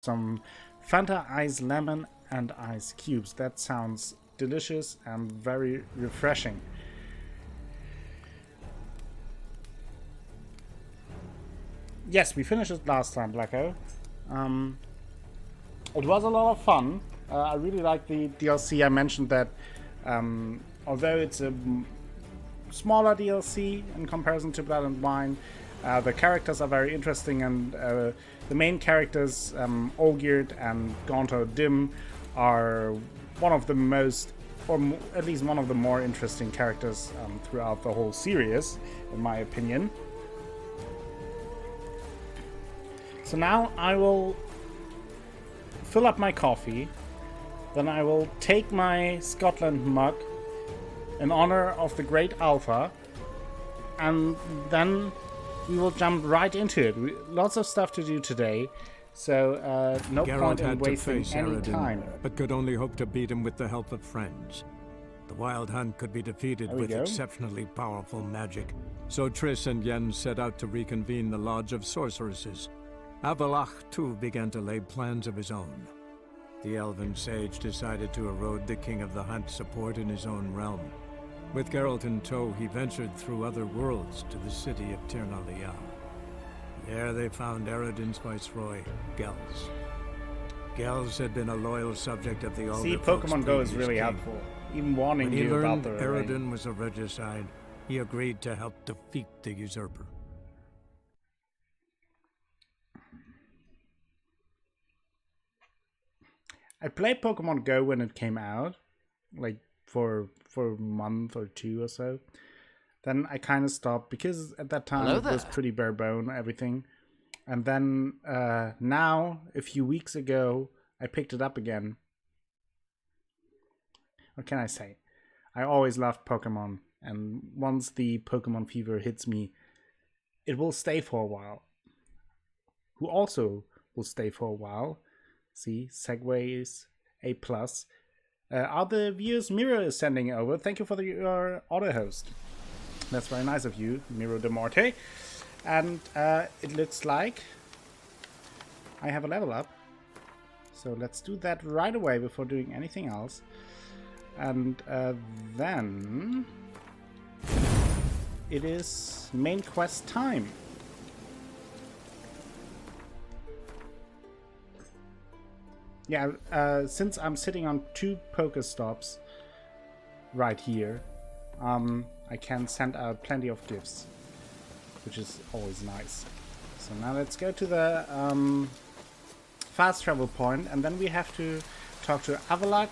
some Fanta Ice Lemon and Ice Cubes. That sounds delicious and very refreshing. Yes, we finished it last time, Blacko. It was a lot of fun. I really like the DLC. I mentioned that although it's a smaller DLC in comparison to Blood and Wine, the characters are very interesting, and the main characters, Olgierd and Gaunter Dim, are one of the most, or at least one of the more interesting characters throughout the whole series, in my opinion. So now I will fill up my coffee, then I will take my Scotland mug in honor of the great Alpha, and then we will jump right into it. Lots of stuff to do today, so no point in wasting any time. But could only hope to beat him with the help of friends. The Wild Hunt could be defeated with exceptionally powerful magic, so Triss and Yen set out to reconvene the Lodge of Sorceresses. Avalach, too, began to lay plans of his own. The elven sage decided to erode the King of the Hunt's support in his own realm. With Geralt in tow, he ventured through other worlds to the city of Tir na Lial. There they found Eredin's viceroy, Gels. Gels had been a loyal subject of the Alder. See, Pokemon Go is really helpful, even warning you about the rain. Eredin was a regicide. He agreed to help defeat the usurper. I played Pokemon Go when it came out, like for a month or two or so. Then I kind of stopped because at that time it was pretty bare bone, everything. And then now, a few weeks ago, I picked it up again. What can I say? I always loved Pokemon, and once the Pokemon fever hits me, it will stay for a while. Who also will stay for a while? See, Segways, A+. Are the viewers Miro is sending over? Thank you for your auto host. That's very nice of you, Miro de Morte. And it looks like I have a level up. So let's do that right away before doing anything else. And then it is main quest time. Yeah, since I'm sitting on 2 Pokestops right here, I can send out plenty of gifts, which is always nice. So now let's go to the fast travel point, and then we have to talk to Avalach.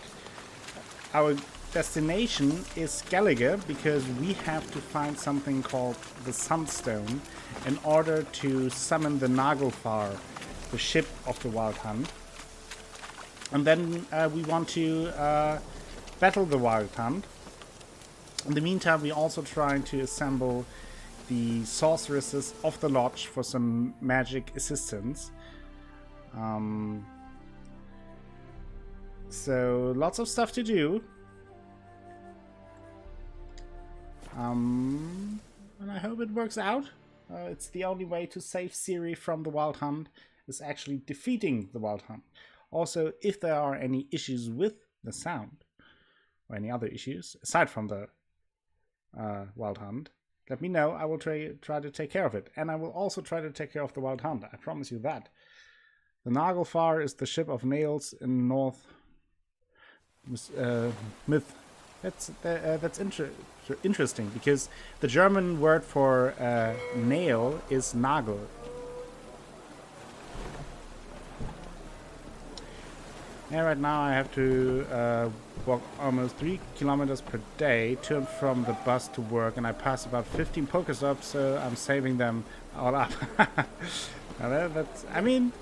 Our destination is Skellige, because we have to find something called the Sunstone in order to summon the Naglfar, the ship of the Wild Hunt. And then we want to battle the Wild Hunt. In the meantime, we're also trying to assemble the sorceresses of the lodge for some magic assistance. So lots of stuff to do. And I hope it works out. It's the only way to save Ciri from the Wild Hunt is actually defeating the Wild Hunt. Also, if there are any issues with the sound, or any other issues, aside from the Wild Hunt, let me know. I will try to take care of it. And I will also try to take care of the Wild Hunt. I promise you that. The Naglfar is the ship of nails in North myth. That's interesting, because the German word for nail is Nagel. Yeah, right now I have to walk almost 3 kilometers per day to and from the bus to work, and I pass about 15 Pokestops, so I'm saving them all up. That's, I mean,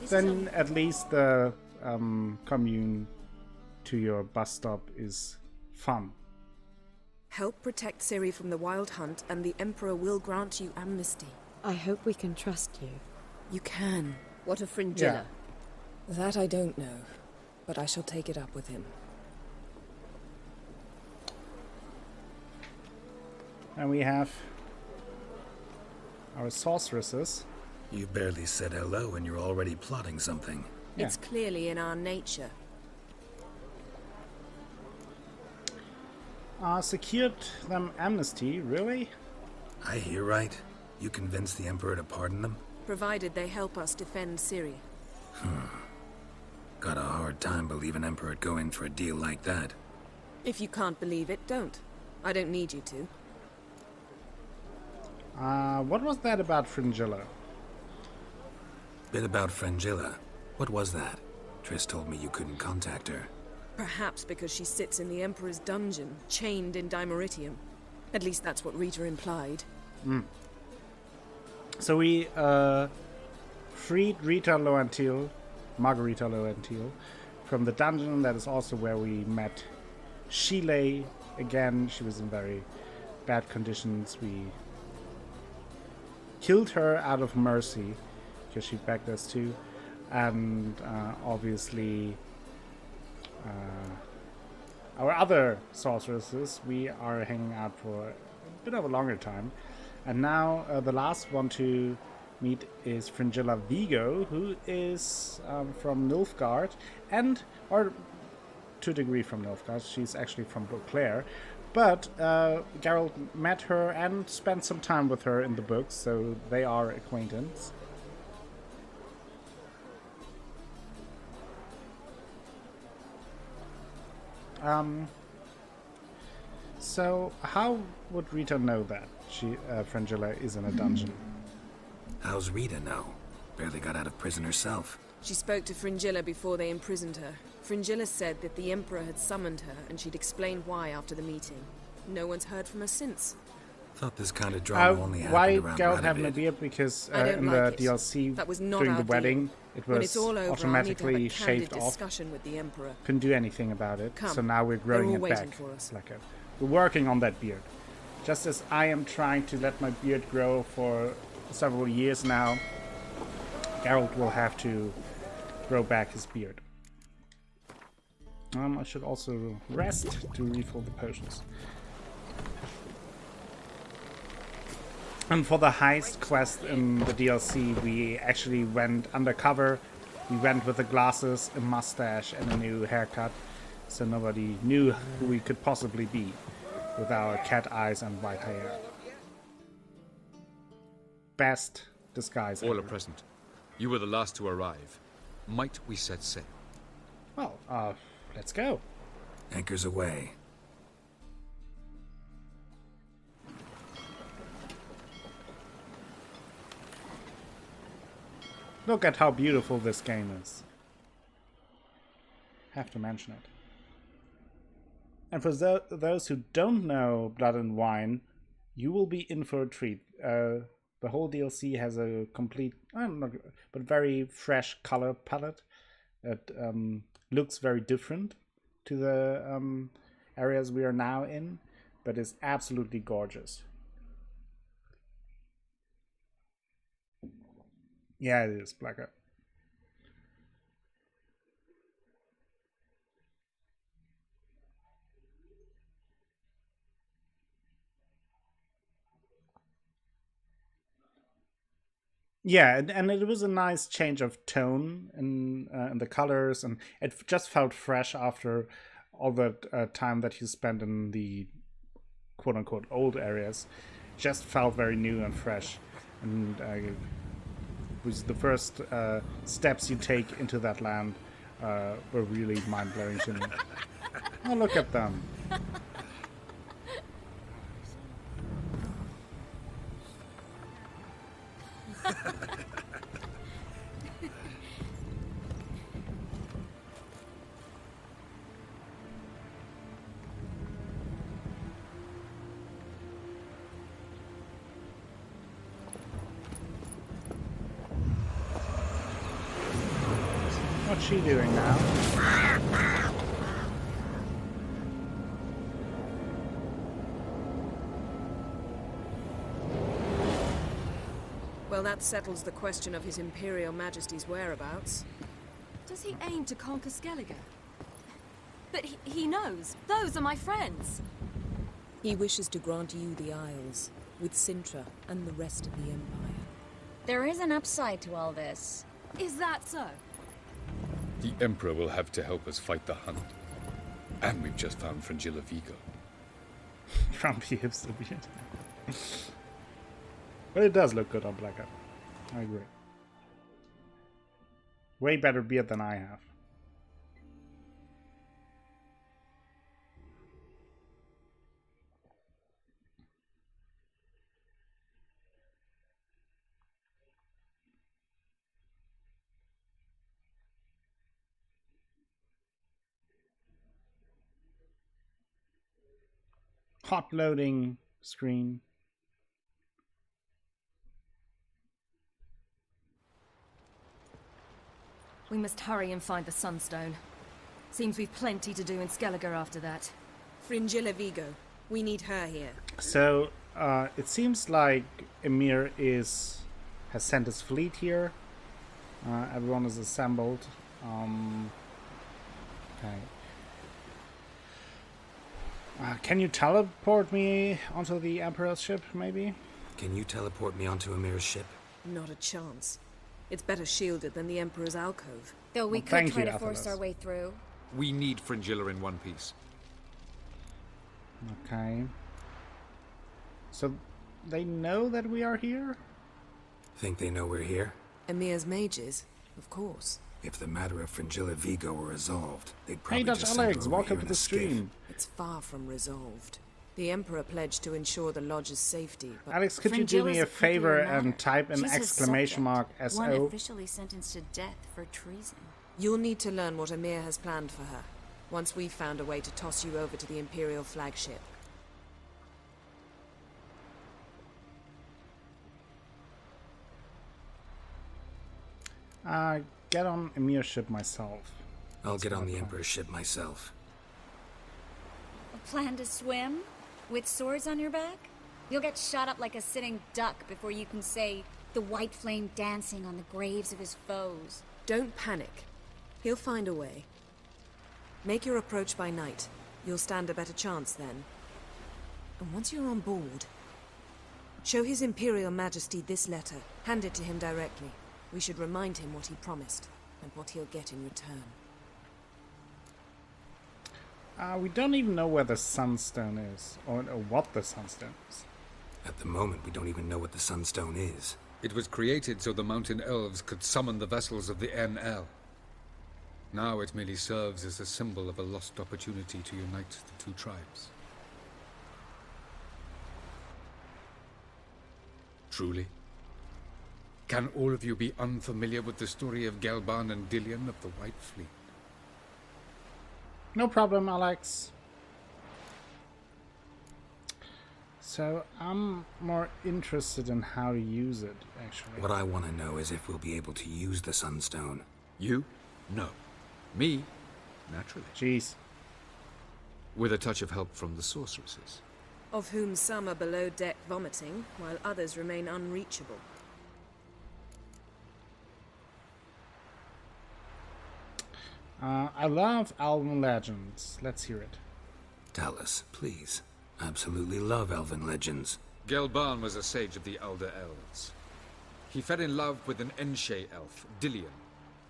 then at least the commune to your bus stop is fun. Help protect Ciri from the Wild Hunt, and the Emperor will grant you amnesty. I hope we can trust you. You can. What of Fringilla? Yeah. That I don't know, but I shall take it up with him. And we have our sorceresses. You barely said hello and you're already plotting something. Yeah. It's clearly in our nature. Secured them amnesty, really? I hear right. You convinced the Emperor to pardon them? Provided they help us defend Ciri. Got a hard time believing Emperor'd go in for a deal like that. If you can't believe it, don't. I don't need you to. What was that about Fringilla? Bit about Fringilla. What was that? Triss told me you couldn't contact her. Perhaps because she sits in the Emperor's dungeon, chained in Dimeritium. At least that's what Rita implied. So we freed Rita Loantil, Margarita Loantil, from the dungeon. That is also where we met Sheelay again. She was in very bad conditions. We killed her out of mercy because she begged us to, and obviously our other sorceresses we are hanging out for a bit of a longer time. And now the last one to meet is Fringilla Vigo, who is from Nilfgaard, or to a degree from Nilfgaard. She's actually from Beauclair. But Geralt met her and spent some time with her in the books, so they are acquaintance. So how would Rita know that Fringilla is in a dungeon? How's Rita know? Barely got out of prison herself. She spoke to Fringilla before they imprisoned her. Fringilla said that the Emperor had summoned her, and she'd explained why after the meeting. No one's heard from her since. Thought this kind of drama only why happened around Geralt have no Radovid. beard? Because I don't in like the it. DLC That was not during our the wedding, deal. it When was it's all over, automatically I'll need to have a candid shaved off. discussion with the Emperor. Couldn't do anything about it. Come. So now we're They're growing all it waiting back. for us. We're working on that beard. Just as I am trying to let my beard grow for several years now, Geralt will have to grow back his beard. I should also rest to refill the potions. And for the heist quest in the DLC, we actually went undercover. We went with the glasses, a mustache, and a new haircut, so nobody knew who we could possibly be with our cat eyes and white hair. Best disguise All ever. are present. You were the last to arrive. Might we set sail? Well, let's go. Anchors away. Look at how beautiful this game is. Have to mention it. And for those who don't know Blood and Wine, you will be in for a treat. The whole DLC has a complete, but very fresh color palette that looks very different to the areas we are now in, but is absolutely gorgeous. Yeah, it is, Blacker. Yeah, and it was a nice change of tone in the colors, and it just felt fresh after all the time that you spent in the quote-unquote old areas. Just felt very new and fresh, and it was the first steps you take into that land were really mind-blowing to me. Oh, look at them. What's she doing now? Well, that settles the question of His Imperial Majesty's whereabouts. Does he aim to conquer Skellige? But he knows. Those are my friends. He wishes to grant you the Isles, with Sintra and the rest of the Empire. There is an upside to all this. Is that so? The Emperor will have to help us fight the Hunt. And we've just found Fringilla Vigo. Trumpy hipster beard. But it does look good on Black. I agree. Way better beard than I have. Hot loading screen. We must hurry and find the Sunstone. Seems we've plenty to do in Skellige after that. Fringilla Vigo. We need her here. So, it seems like Emir has sent his fleet here. Everyone is assembled. Okay. Can you teleport me onto the Emperor's ship, maybe? Can you teleport me onto Emir's ship? Not a chance. It's better shielded than the Emperor's alcove. Though we Well, could thank try you, to force Athalas. our way through. We need Fringilla in one piece. Okay. So, they know that we are here? Think they know we're here? Emir's mages, of course. If the matter of Fringilla Vigo were resolved, they'd Hey, probably Dutch just send Alex, her over welcome here to in the a skiff. stream. It's far from resolved. The Emperor pledged to ensure the Lodge's safety, but Alex, could you do me Fringilla's a favor popular and matter. type an She's his exclamation mark subject, one SO? officially sentenced to death for treason. you'll need to learn what Emir has planned for her. Once we've found a way to toss you over to the Imperial flagship. Get on Emir's ship myself. I'll get on my the plan. Emperor's ship myself. A plan to swim? With swords on your back? You'll get shot up like a sitting duck before you can say, the white flame dancing on the graves of his foes. Don't panic. He'll find a way. Make your approach by night. You'll stand a better chance then. And once you're on board, show His Imperial Majesty this letter. Hand it to him directly. We should remind him what he promised, and what he'll get in return. We don't even know where the Sunstone is, or what the Sunstone is. At the moment, we don't even know what the Sunstone is. It was created so the mountain elves could summon the vessels of the NL. Now it merely serves as a symbol of a lost opportunity to unite the two tribes. Truly? Can all of you be unfamiliar with the story of Gelban and Dillion of the White Fleet? No problem, Alex. So, I'm more interested in how to use it, actually. What I want to know is if we'll be able to use the Sunstone. You? No. Me? Naturally. Jeez. With a touch of help from the sorceresses. Of whom some are below deck vomiting, while others remain unreachable. I love Elven legends. Let's hear it. Tell us, please. Absolutely love elven legends. Gelban was a sage of the Elder Elves. He fell in love with an Enshe elf, Dillion.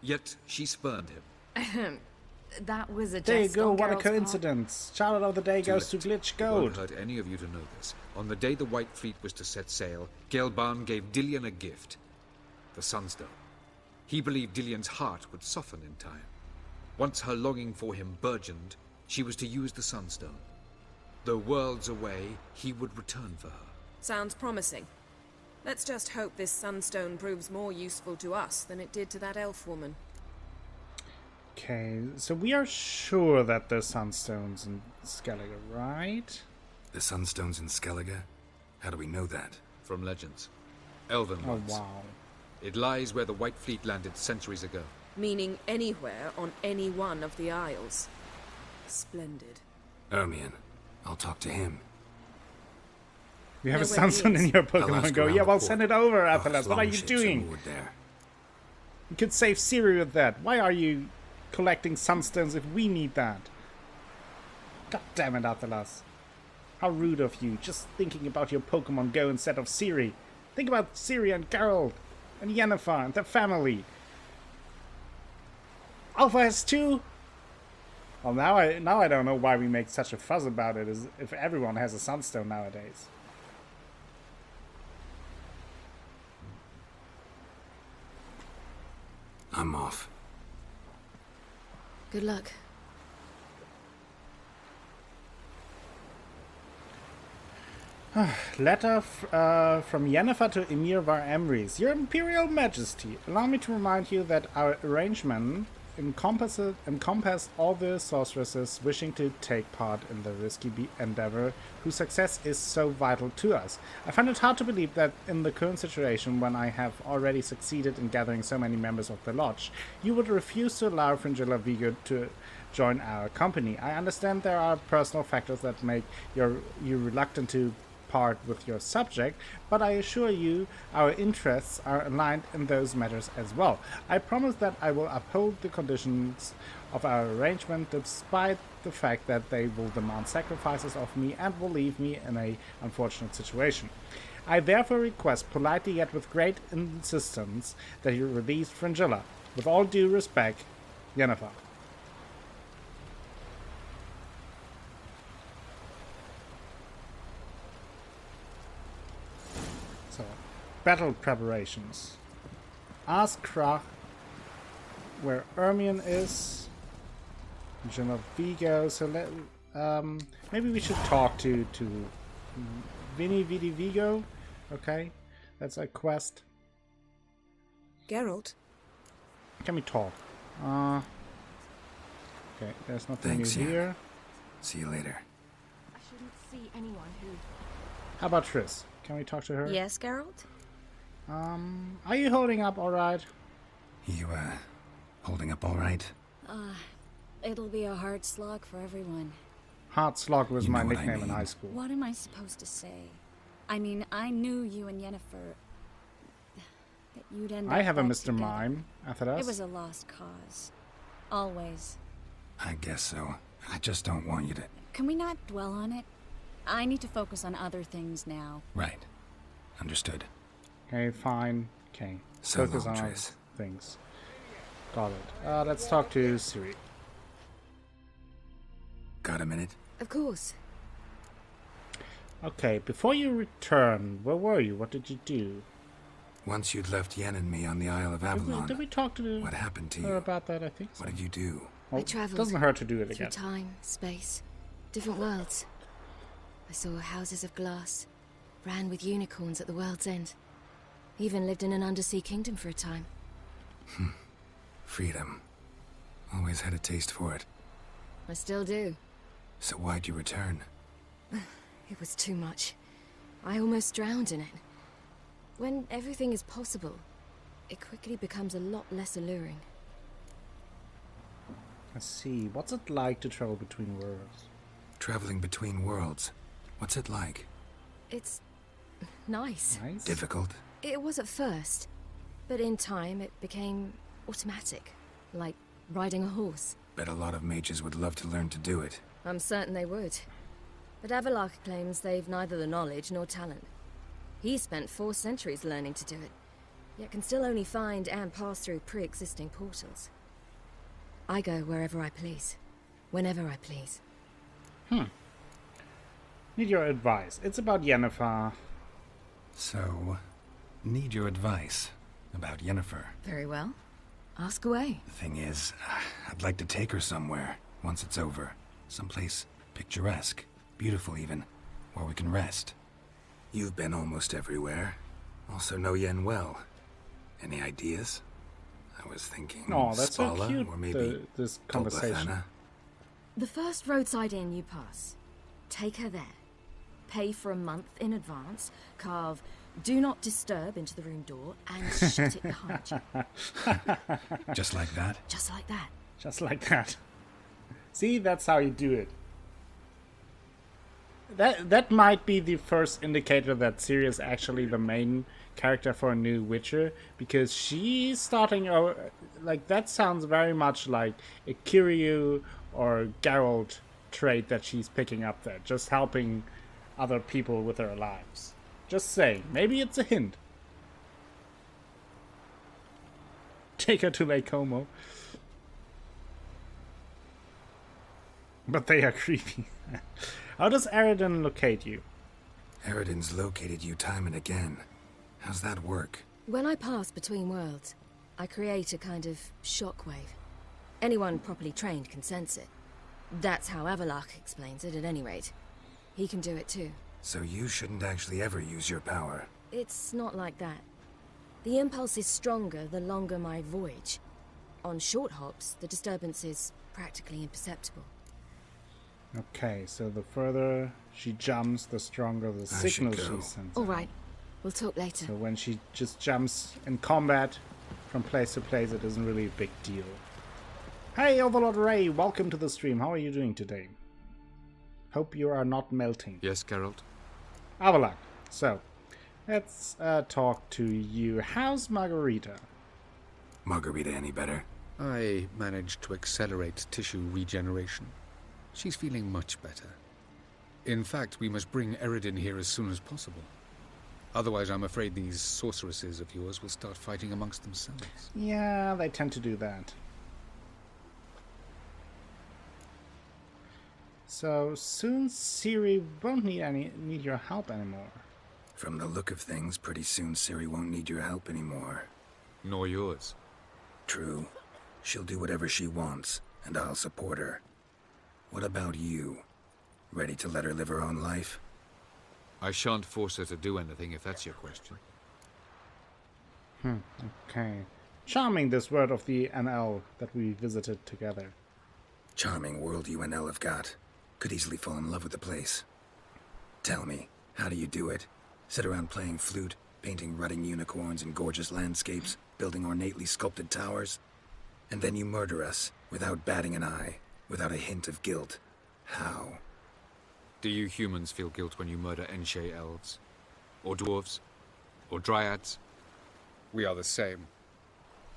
Yet she spurned him. That was a There you jest go, on what a Geralt's part. coincidence. Shout out of the day Too goes to late. Glitch It won't Gold. hurt any of you to know this. On the day the White Fleet was to set sail, Gelban gave Dillion a gift. The Sunstone. He believed Dillion's heart would soften in time. Once her longing for him burgeoned, she was to use the Sunstone. Though worlds away, he would return for her. Sounds promising. Let's just hope this Sunstone proves more useful to us than it did to that elf woman. Okay, so we are sure that the Sunstone's in Skellige, right? The Sunstone's in Skellige? How do we know that? From legends. Elven Oh, ones. wow. It lies where the White Fleet landed centuries ago. Meaning anywhere on any one of the Isles. Splendid. Ermion. I'll talk to him. You have a Know where he Sunstone in is. your I'll Pokemon ask Go. around Yeah, the well, port. send it over, Oh, Athalas. What are you longships are doing? moored there. You could save Siri with that. Why are you collecting Sunstones if we need that? God damn it, Athalas. How rude of you, just thinking about your Pokemon Go instead of Siri. Think about Siri and Geralt and Yennefer and their family. Alpha has 2? Well, now I don't know why we make such a fuss about it, as if everyone has a Sunstone nowadays. I'm off. Good luck. Letter from Yennefer to Emir Var Emrys. Your Imperial Majesty, allow me to remind you that our arrangement encompassed all the sorceresses wishing to take part in the risky endeavor whose success is so vital to us. I find it hard to believe that in the current situation, when I have already succeeded in gathering so many members of the Lodge, you would refuse to allow Fringilla Vigo to join our company. I understand there are personal factors that make you reluctant to part with your subject, but I assure you our interests are aligned in those matters as well. I promise that I will uphold the conditions of our arrangement despite the fact that they will demand sacrifices of me and will leave me in an unfortunate situation. I therefore request politely yet with great insistence that you release Fringilla. With all due respect, Yennefer. So, battle preparations. Ask Krach where Ermion is. General Vigo. So maybe we should talk to Vidi Vigo. Okay, that's a quest. Geralt? Can we talk? Okay, there's nothing Thanks, new yeah. here. See you later. I shouldn't see anyone who... How about Triss? Can we talk to her? Yes, Geralt? Are you holding up all right? You, holding up all right? It'll be a hard slog for everyone. Hard Slog was You my know what I nickname in mean. high school. What am I supposed to say? I mean, I knew you and Yennefer... that you'd end I up have a back Mr. together. Mime after us. It was a lost cause. Always. I guess so. I just don't want you to... Can we not dwell on it? I need to focus on other things now. Right. Understood. Okay, fine. Okay. So Focus long, on Triss. things. Got it. Let's talk to Ciri. Got a minute? Of course. Okay, before you returned, where were you? What did you do? Once you'd left Yen and me on the Isle of Avalon, Did we talk to what happened to her you? about that? I think so. What did you do? Well, I travelled doesn't hurt to do it through again. time, space, different worlds. I saw houses of glass, ran with unicorns at the world's end. Even lived in an undersea kingdom for a time. Freedom. Always had a taste for it. I still do. So why'd you return? It was too much. I almost drowned in it. When everything is possible, it quickly becomes a lot less alluring. I see. What's it like to travel between worlds? Traveling between worlds. What's it like? It's nice. Nice. Difficult? It was at first, but in time it became automatic, like riding a horse. Bet a lot of mages would love to learn to do it. I'm certain they would. But Avalark claims they've neither the knowledge nor talent. He spent 4 centuries learning to do it, yet can still only find and pass through pre-existing portals. I go wherever I please, whenever I please. Need your advice. It's about Yennefer. So, need your advice about Yennefer. Very well. Ask away. The thing is, I'd like to take her somewhere, once it's over. Someplace picturesque, beautiful even, where we can rest. You've been almost everywhere. Also know Yen well. Any ideas? I was thinking Oh, that's so Spala, cute, or maybe this conversation. Tolbathana. The first roadside inn you pass, take her there. Pay for a month in advance, carve "Do Not Disturb" into the room door, and shut it behind you. Just like that? Just like that. Just like that. See, that's how you do it. That might be the first indicator that Ciri is actually the main character for a new Witcher, because she's starting like, that sounds very much like a Kiryu or Geralt trait that she's picking up there, just helping other people with their lives. Just saying, maybe it's a hint. Take her to Lake Como. But they are creepy. How does Eridan locate you? Eridan's located you time and again. How's that work? When I pass between worlds, I create a kind of shockwave. Anyone properly trained can sense it. That's how Avalok explains it, at any rate. He can do it too. So you shouldn't actually ever use your power. It's not like that. The impulse is stronger the longer my voyage. On short hops, the disturbance is practically imperceptible. Okay, so the further she jumps, the stronger the signal she sends. All right, we'll talk later. So when she just jumps in combat from place to place, it isn't really a big deal. Hey, Overlord Ray, welcome to the stream. How are you doing today? Hope you are not melting. Yes, Geralt? Avalok, so let's talk to you. How's Margarita? Margarita any better? I managed to accelerate tissue regeneration. She's feeling much better. In fact, we must bring Eridan here as soon as possible. Otherwise, I'm afraid these sorceresses of yours will start fighting amongst themselves. Yeah, they tend to do that. So soon Ciri won't need your help anymore. From the look of things, pretty soon Ciri won't need your help anymore. Nor yours. True. She'll do whatever she wants, and I'll support her. What about you? Ready to let her live her own life? I shan't force her to do anything, if that's your question. Okay. Charming, this word of the NL that we visited together. Charming world you and Elle have got. Could easily fall in love with the place. Tell me, how do you do it? Sit around playing flute, painting rutting unicorns in gorgeous landscapes, building ornately sculpted towers? And then you murder us, without batting an eye, without a hint of guilt. How? Do you humans feel guilt when you murder Enshe elves? Or dwarves? Or dryads? We are the same.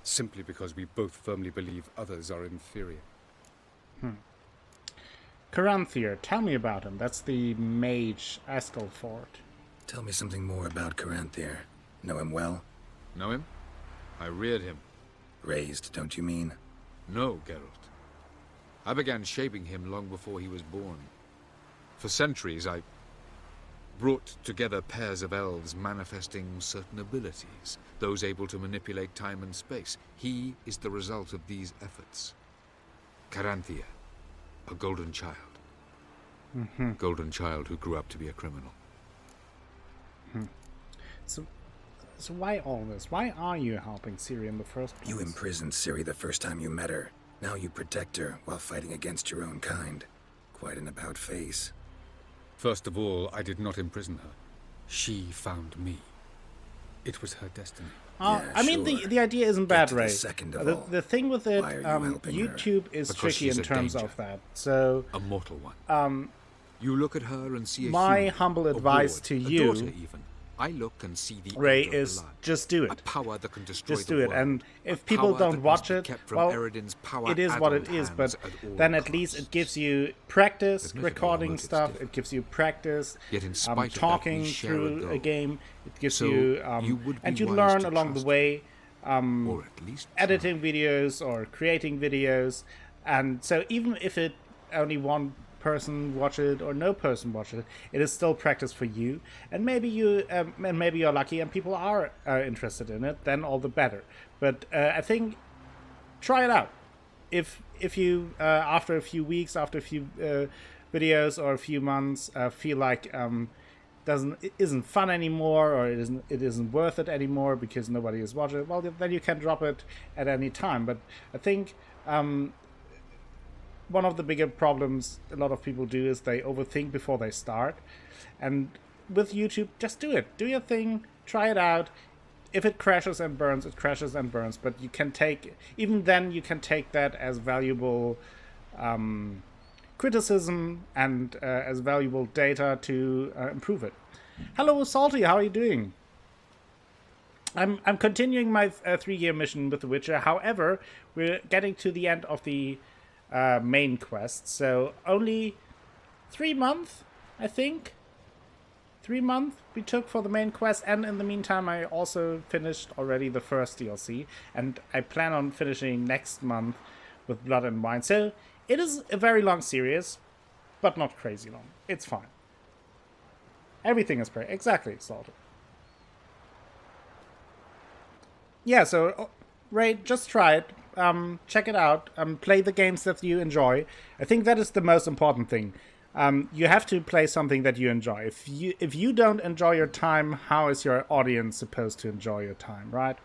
Simply because we both firmly believe others are inferior. Caranthier, tell me about him. That's the mage Askelford. Tell me something more about Caranthier. Know him well? Know him? I reared him. Raised, don't you mean? No, Geralt. I began shaping him long before he was born. For centuries, I brought together pairs of elves manifesting certain abilities, those able to manipulate time and space. He is the result of these efforts. Caranthier, a golden child. Golden child who grew up to be a criminal. So why all this? Why are you helping Ciri in the first place? You imprisoned Ciri the first time you met her. Now you protect her while fighting against your own kind. Quite an about-face. First of all, I did not imprison her. She found me. It was her destiny. Yeah, I mean, sure. the idea isn't bad, Ray. Second of all, the thing with it, why are you helping her? YouTube is Because tricky she's in a terms danger. of that. So, A mortal one. You look at her and see a my human, humble a advice ward, to a you, daughter even. I look and see the Ray, elder is blood, just do a it. power that can destroy Just the do it. world, And if a people power don't that watch must be it, kept from well, Eridan's power it is what it addled is. But hands at all then at least costs. it gives you practice Admit it, our recording motives stuff. differ. It gives you practice Yet in spite of that, talking we share a through a goal. game. It gives So you, you would and be you wise learn to along the trust way. Or at least try. Editing videos or creating videos, and so even if it only one person watch it or no person watch it, it is still practice for you. And maybe you're lucky and people are interested in it. Then all the better. But I think try it out. If you after a few weeks, after a few videos or a few months, feel like it isn't fun anymore, or it isn't worth it anymore because nobody is watching it, well, then you can drop it at any time. But I think one of the bigger problems a lot of people do is they overthink before they start. And with YouTube, just do it. Do your thing. Try it out. If it crashes and burns, it crashes and burns. But you can even then you can take that as valuable criticism and as valuable data to improve it. Hello, Salty. How are you doing? I'm continuing my 3-year mission with The Witcher. However, we're getting to the end of the main quest, so only 3 months, I think. 3 months we took for the main quest, and in the meantime I also finished already the first DLC, and I plan on finishing next month with Blood and Wine. So It is a very long series, but not crazy long. It's fine. Everything is pretty exactly Salted. Yeah, so Ray, just try it. Check it out. Play the games that you enjoy. I think that is the most important thing. You have to play something that you enjoy. If you don't enjoy your time, how is your audience supposed to enjoy your time, right?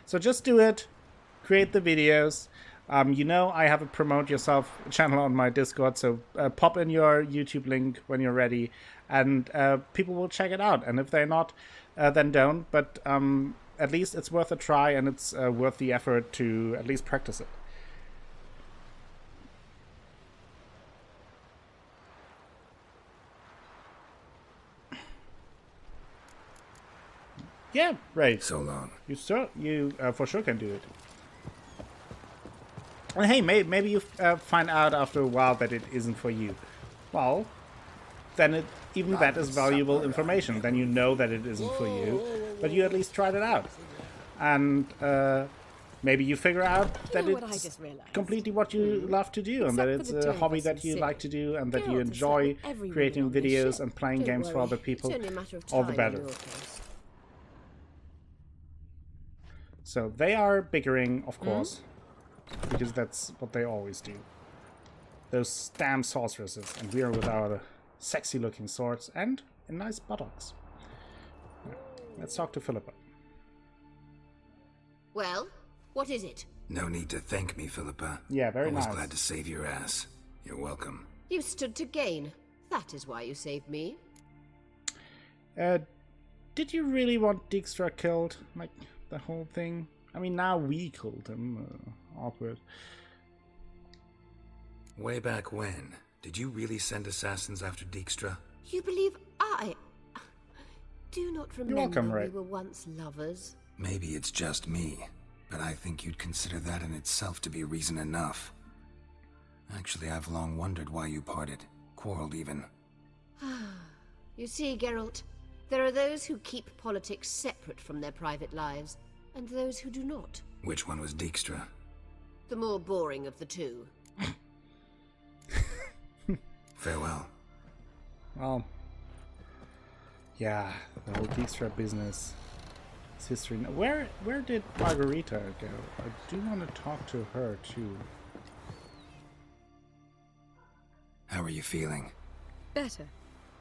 So just do it. Create the videos. You know I have a Promote Yourself channel on my Discord, so pop in your YouTube link when you're ready, and people will check it out. And if they're not, then don't. But at least it's worth a try, and it's worth the effort to at least practice it. Yeah, right. So long. You for sure can do it. And hey, maybe you find out after a while that it isn't for you. Well, then that is valuable information. Then you know that it isn't for you, but you at least tried it out. And maybe you figure out that it's completely what you love to do, and that it's a hobby that you like to do, and that you enjoy creating videos and playing games for other people. All the better. So they are bickering, of course, because that's what they always do. Those damn sorceresses, and we are with our sexy-looking swords and nice buttocks. Let's talk to Philippa. Well, what is it? No need to thank me, Philippa. Yeah, very nice. Always glad to save your ass. You're welcome. You stood to gain. That is why you saved me. Did you really want Dijkstra killed? Like, the whole thing? I mean, now we killed him. Awkward. Way back when, did you really send assassins after Dijkstra? You believe I do not remember welcome, Ray. We were once lovers? Maybe it's just me, but I think you'd consider that in itself to be reason enough. Actually, I've long wondered why you parted. Quarreled even. You see, Geralt, there are those who keep politics separate from their private lives, and those who do not. Which one was Dijkstra? The more boring of the two. Farewell. Well, yeah, the whole Dijkstra business is history. Where did Margarita go? I do want to talk to her too. How are you feeling? Better,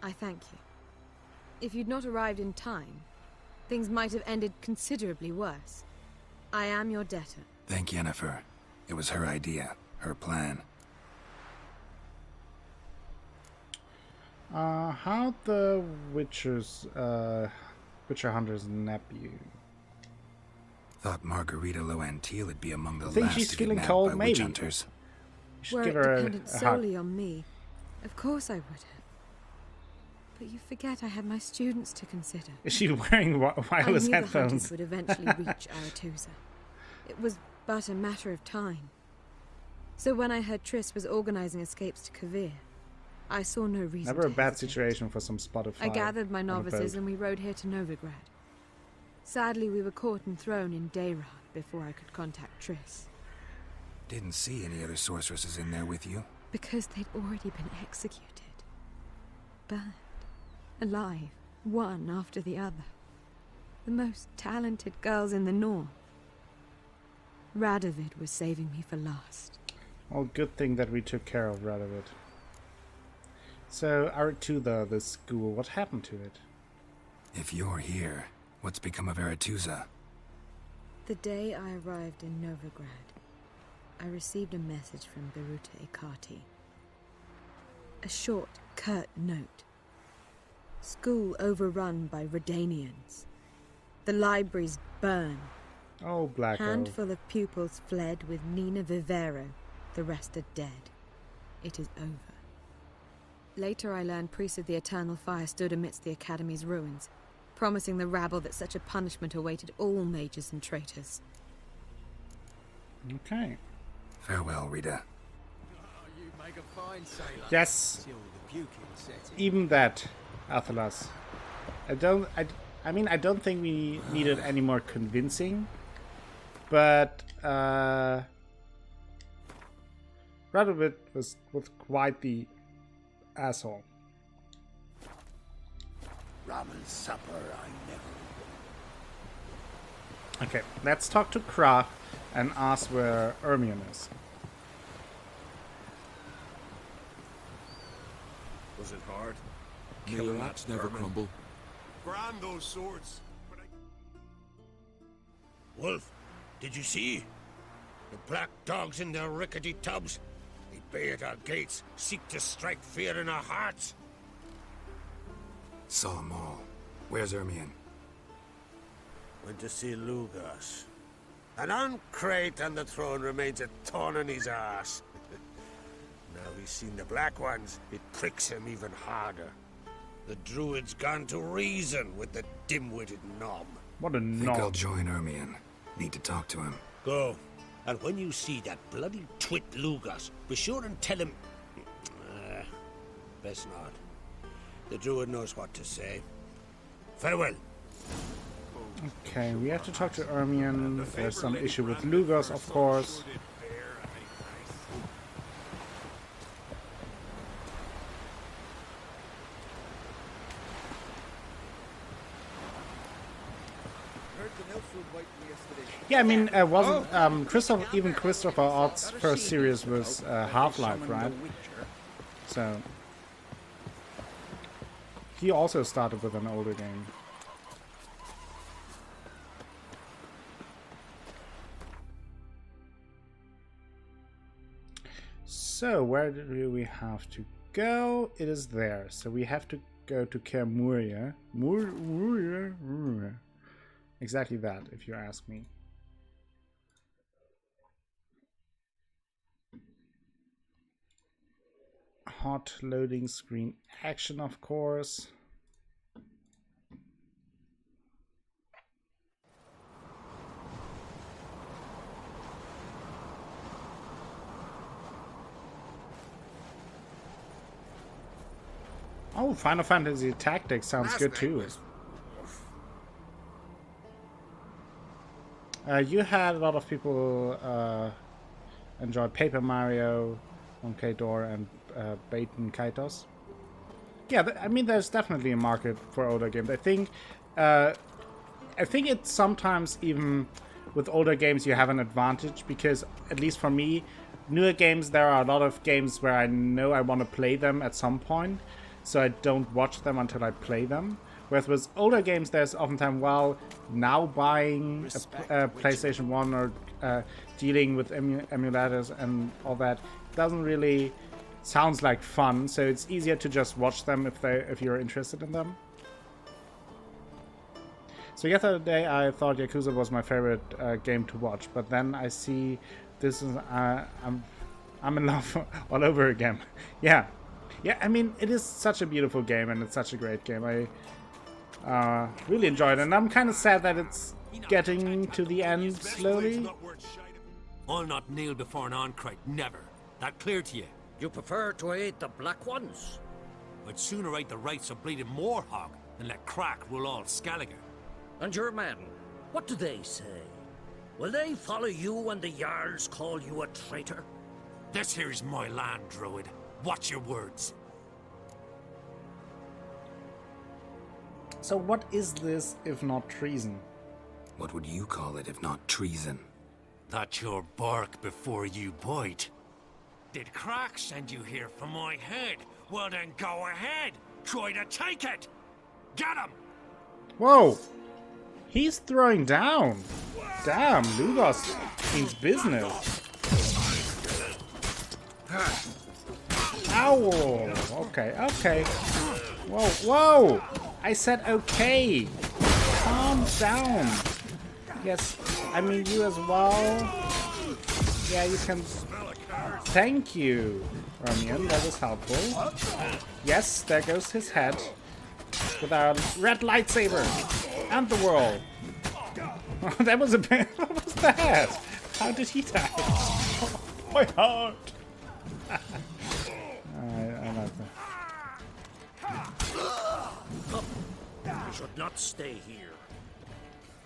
I thank you. If you'd not arrived in time, things might have ended considerably worse. I am your debtor. Thank Yennefer. It was her idea, her plan. How'd the Witcher Hunter's nephew? Thought Margarita Loantil would be among the think last she's to feeling get cold, nabbed by maybe. witch hunters. You should Were give it her a dependent hug. solely on me, of course I would have. But you forget I had my students to consider. Is she wearing wireless I knew the headphones? hunters would eventually reach Aretusa. It was but a matter of time. So when I heard Triss was organizing escapes to Kavir, I saw no reason Never a to bad hesitate. situation for some spot of fire. I gathered my on a novices boat. and we rode here to Novigrad. Sadly, we were caught and thrown in Dayrad before I could contact Triss. Didn't see any other sorceresses in there with you. Because they'd already been executed. Burned. Alive. One after the other. The most talented girls in the north. Radovid was saving me for last. Well, good thing that we took care of Radovid. So, Aretusa, the school, what happened to it? If you're here, what's become of Aretusa? The day I arrived in Novigrad, I received a message from Beruta Ikati. A short, curt note. School overrun by Redanians. The libraries burn. Oh, Blacko. Handful of pupils fled with Nina Vivero. The rest are dead. It is over. Later I learned priests of the Eternal Fire stood amidst the Academy's ruins, promising the rabble that such a punishment awaited all mages and traitors. Okay. Farewell, Rita. Yes. Even that, Athelas. I mean, I don't think we needed any more convincing, but Radovid was quite the asshole. Ramen supper I never. Okay, let's talk to Kra and ask where Ermion is. Was it hard? May your axe never crumble. Grand those swords. Wolf, did you see? The black dogs in their rickety tubs. They bay at our gates, seek to strike fear in our hearts. Saw them all. Where's Ermion? Went to see Lugas. An uncrate on the throne remains a thorn in his ass. Now he's seen the Black Ones, it pricks him even harder. The Druid's gone to reason with the dim-witted knob. What a Think I'll knob. join Ermion. Need to talk to him. Go. And when you see that bloody twit Lugas, be sure and tell him... best not. The Druid knows what to say. Farewell. Okay, we have to talk to Ermion. There's some issue with Lugos, of course. Yeah, I mean, wasn't Christopher Odd's first series was Half-Life, right? So he also started with an older game. So where do we have to go? It is there. So we have to go to Kaer Muria. Muria. Exactly that, if you ask me. Hot loading screen action, of course. Oh, Final Fantasy Tactics sounds good too. You had a lot of people enjoy Paper Mario on K-Door and Baten Kaitos. Yeah, I mean, there's definitely a market for older games. I think it's sometimes even with older games you have an advantage because, at least for me, newer games, there are a lot of games where I know I want to play them at some point, so I don't watch them until I play them. Whereas with older games, there's oftentimes, well, now buying a PlayStation 1 or dealing with emulators and all that doesn't really sounds like fun, so it's easier to just watch them if you're interested in them. So yesterday I thought Yakuza was my favorite game to watch, but then I see this is I'm in love all over again. Yeah, I mean, it is such a beautiful game and it's such a great game. I really enjoyed it, and I'm kind of sad that it's getting to the end slowly. I'll not kneel before an Ahn'Krite, never. That clear to you? You prefer to aid the Black Ones? I'd sooner aid the rights of bleeding Moorhog than let Crack rule all Skellige. And your men, what do they say? Will they follow you when the Jarls call you a traitor? This here's my land, Druid. Watch your words. So what is this if not treason? What would you call it if not treason? That's your bark before you bite. Did Crack send you here for my head? Well then go ahead. Try to take it. Get him! Whoa! He's throwing down. Damn, Lugos means business. Ow! Okay. Whoa! I said okay. Calm down. Yes, I mean you as well. Yeah, you can. Thank you, Ermion. That was helpful. Yes, there goes his head with our red lightsaber and the world. That was a bit. What was that? How did he die? Oh, my heart. I like that. We should not stay here.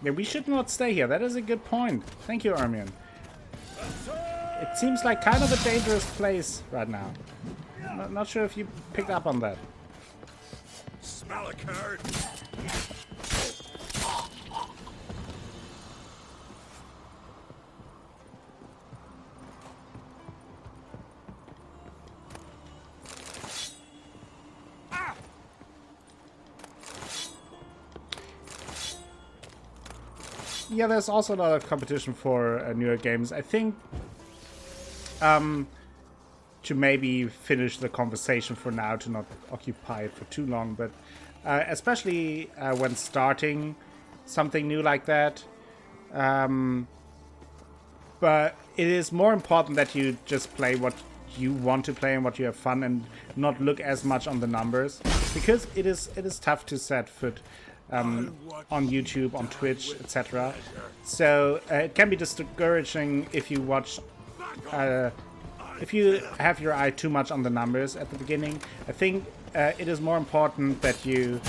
Yeah, we should not stay here. That is a good point. Thank you, Ermion. It seems like kind of a dangerous place right now. Not sure if you picked up on that. Smell a curd. Yeah, there's also a lot of competition for newer games. I think to maybe finish the conversation for now, to not occupy it for too long, but especially when starting something new like that. But it is more important that you just play what you want to play and what you have fun, and not look as much on the numbers, because it is tough to set foot on YouTube, on Twitch, etc. So it can be discouraging if you watch, if you have your eye too much on the numbers at the beginning. I think it is more important that you,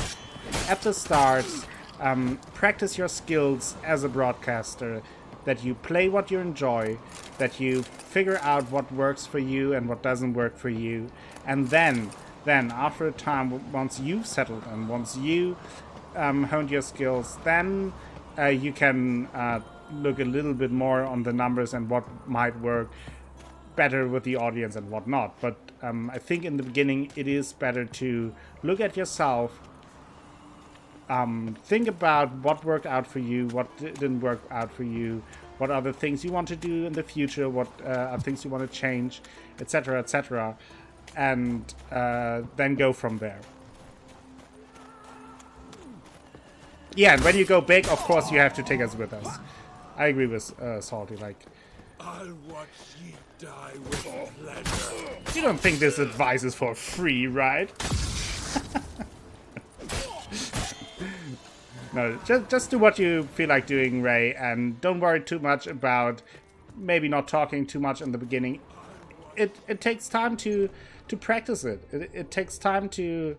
at the start, practice your skills as a broadcaster, that you play what you enjoy, that you figure out what works for you and what doesn't work for you, and then after a time, once you've settled and once you honed your skills, then you can look a little bit more on the numbers and what might work better with the audience and what not. But I think in the beginning it is better to look at yourself, think about what worked out for you, what didn't work out for you, what are the things you want to do in the future, what are things you want to change, etc., etc., and then go from there. Yeah, and when you go big, of course, you have to take us with us. I agree with Salty, like... I'll watch ye die with pleasure. You don't think this advice is for free, right? No, just do what you feel like doing, Ray, and don't worry too much about maybe not talking too much in the beginning. It takes time to practice it. It takes time to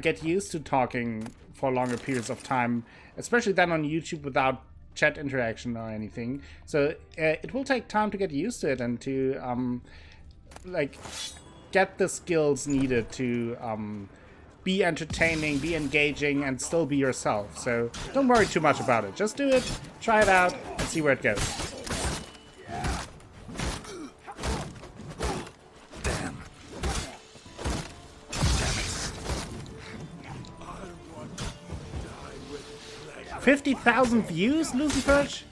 get used to talking for longer periods of time, especially then on YouTube without chat interaction or anything. So it will take time to get used to it and to like get the skills needed to be entertaining, be engaging, and still be yourself. So don't worry too much about it. Just do it, try it out, and see where it goes. Damn. 50,000 views, Luciferge?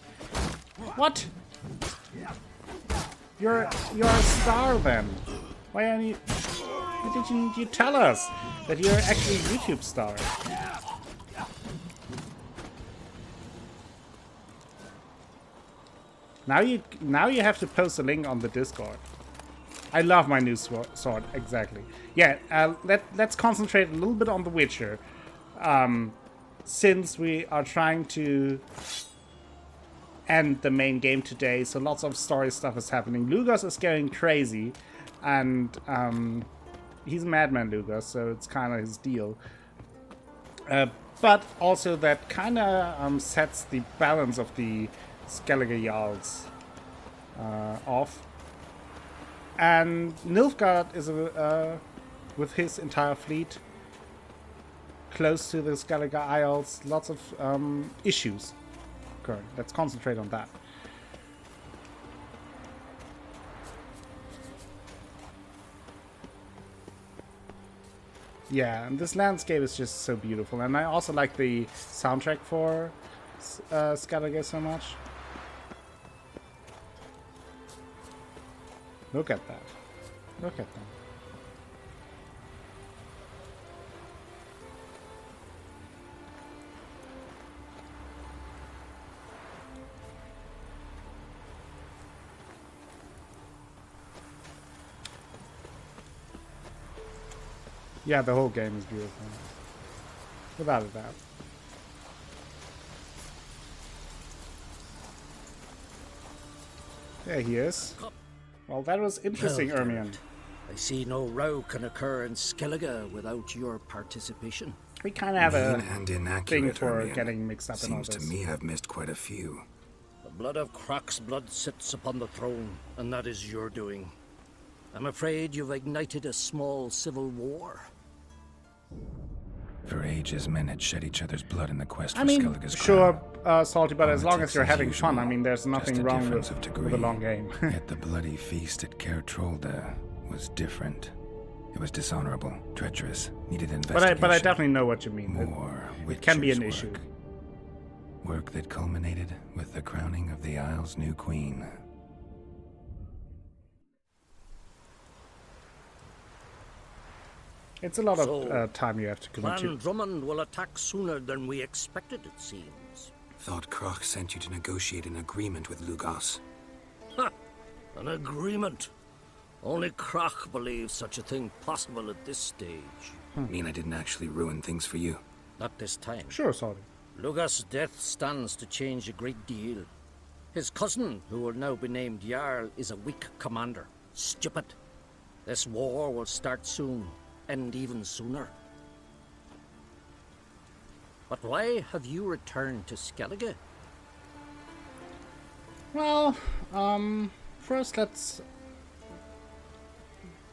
What? You're a star then. Why didn't you tell us that you're actually a YouTube star? Now you have to post a link on the Discord. I love my new sword, exactly. Yeah, let's concentrate a little bit on The Witcher. Since we are trying to end the main game today, so lots of story stuff is happening. Lugos is going crazy, and he's a madman, Lugos, so it's kind of his deal. But also that kind of sets the balance of the Skellige Jarls off. And Nilfgaard is with his entire fleet close to the Skellige Isles. Lots of issues occurring. Let's concentrate on that. Yeah, and this landscape is just so beautiful, and I also like the soundtrack for Skellige so much. Look at that. Look at them. Yeah, the whole game is beautiful. Without a doubt. There he is. Well, that was interesting, Well, Ermion. I see no row can occur in Skellige without your participation. We kind of have a Mean and thing inaccurate, for Ermion. getting mixed up in all Seems this. to me I've missed quite a few. blood of Croc's blood sits upon the throne, and that is your doing. I'm afraid you've ignited a small civil war. For ages, men had shed each other's blood in the quest for I mean, Skellige's sure, crown. Salty, but as long as Politics you're as having usual, fun, I mean, there's just nothing a wrong difference with, of degree. with a long game. Yet the bloody feast at Caer Trolda was different. It was dishonorable, treacherous, needed investigation. But I definitely know what you mean. More it can be an witcher's issue. Work that culminated with the crowning of the Isle's new queen. It's a lot of time you have to commit to. Clan Drummond will attack sooner than we expected, it seems. Thought Croc sent you to negotiate an agreement with Lugos. Ha! An agreement? Only Croc believes such a thing possible at this stage. Mean I didn't actually ruin things for you? Not this time. Sure, Salty. Lugos' death stands to change a great deal. His cousin, who will now be named Jarl, is a weak commander. Stupid. This war will start soon. End even sooner. But why have you returned to Skellige? Well, first let's...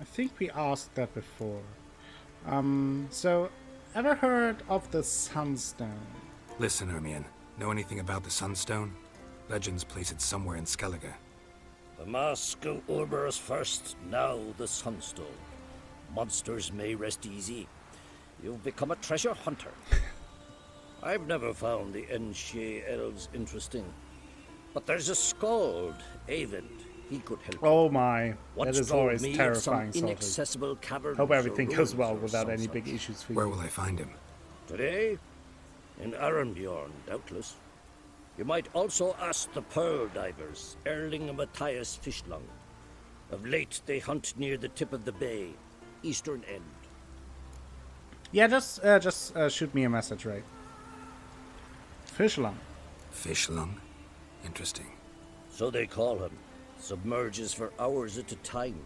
I think we asked that before. So, ever heard of the Sunstone? Listen, Ermion. Know anything about the Sunstone? Legends place it somewhere in Skellige. The mask of Urberus first, now the Sunstone. Monsters may rest easy. You've become a treasure hunter. I've never found the Enshe elves interesting. But there's a skald, Eyvind. He could help. Oh my, Once that is told always me of terrifying, some Salty. inaccessible caverns. Hope everything or goes ruins well or without some any such. big issues for you. Where will I find him? Today? In Arenbjorn, doubtless. You might also ask the pearl divers, Erling and Matthias Fishlung. Of late, they hunt near the tip of the bay, eastern end. Yeah, just shoot me a message, right? Fishlung. Fishlung? Interesting. So they call him. Submerges for hours at a time.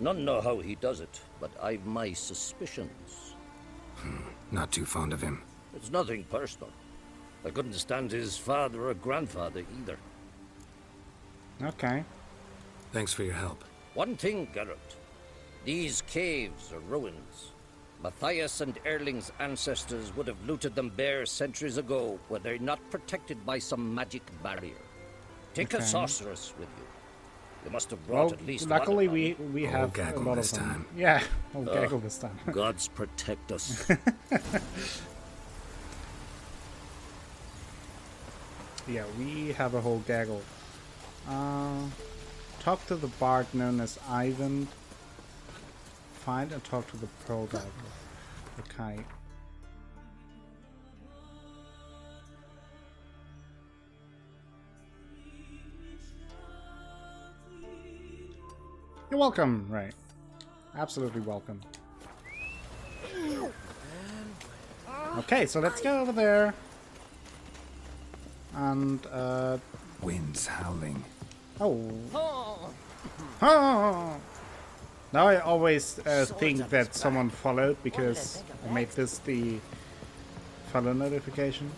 None know how he does it, but I've my suspicions. Not too fond of him. It's nothing personal. I couldn't stand his father or grandfather either. Okay. Thanks for your help. One thing, Geralt. These caves are ruins. Matthias and Erling's ancestors would have looted them bare centuries ago were they not protected by some magic barrier. Take a sorceress with you. You must have brought at least luckily one. we have a lot this of them. time. Yeah, we'll gaggle this time. Gods protect us. Yeah, we have a whole gaggle. Talk to the bard known as Eyvind. Find and talk to the pearl diver. Okay. You're welcome, right. Absolutely welcome. Okay, so let's go over there. And, Winds howling. oh. Oh. Now I always think that someone followed because I made this the follow notification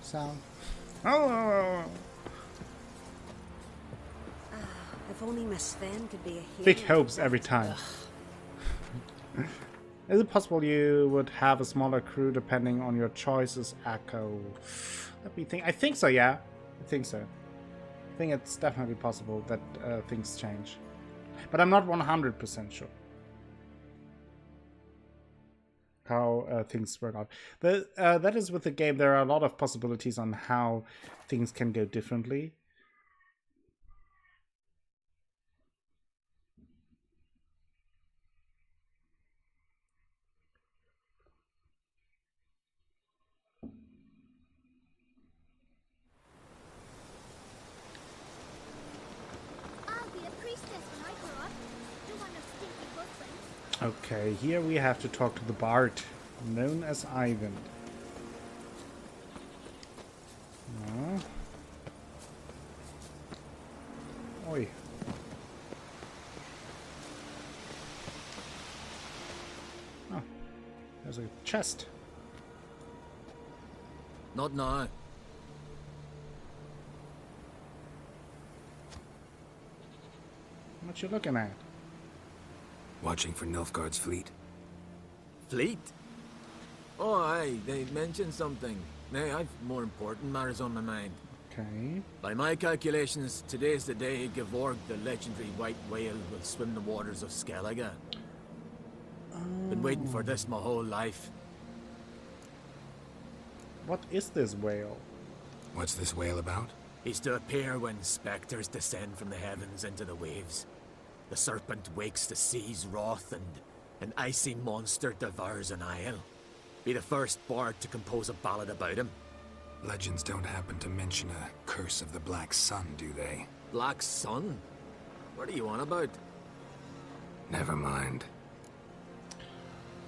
sound. Oh. If only Miss Sven could be a hero. Big hopes every time. Is it possible you would have a smaller crew depending on your choices, Echo? Let me think. I think so, yeah. I think so. I think it's definitely possible that things change. But I'm not 100% sure how things work out. That is with the game. There are a lot of possibilities on how things can go differently. Okay, here we have to talk to the bard, known as Eyvind. Oi. Oh, there's a chest. Not now. What you looking at? Watching for Nilfgaard's fleet. Fleet? Oh, aye, they mentioned something. Nay, I've more important matters on my mind. Okay. By my calculations, today's the day Gevorg, the legendary white whale, will swim the waters of Skellige. Been waiting for this my whole life. What is this whale? What's this whale about? He's to appear when specters descend from the heavens into the waves. The serpent wakes the sea's wrath, and an icy monster devours an isle. Be the first bard to compose a ballad about him. Legends don't happen to mention a curse of the Black Sun, do they? Black Sun? What are you on about? Never mind.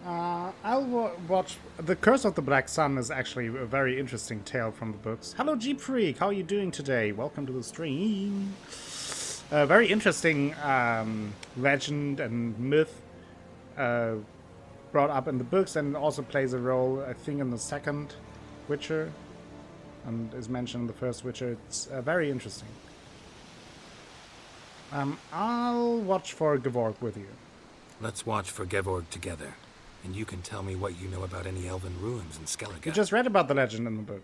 I'll watch. The Curse of the Black Sun is actually a very interesting tale from the books. Hello, Jeep Freak. How are you doing today? Welcome to the stream. Very interesting legend and myth brought up in the books, and also plays a role, I think, in the second Witcher, and is mentioned in the first Witcher. It's very interesting. I'll watch for Gevorg with you. Let's watch for Gevorg together. And you can tell me what you know about any elven ruins in Skellige. You just read about the legend in the book.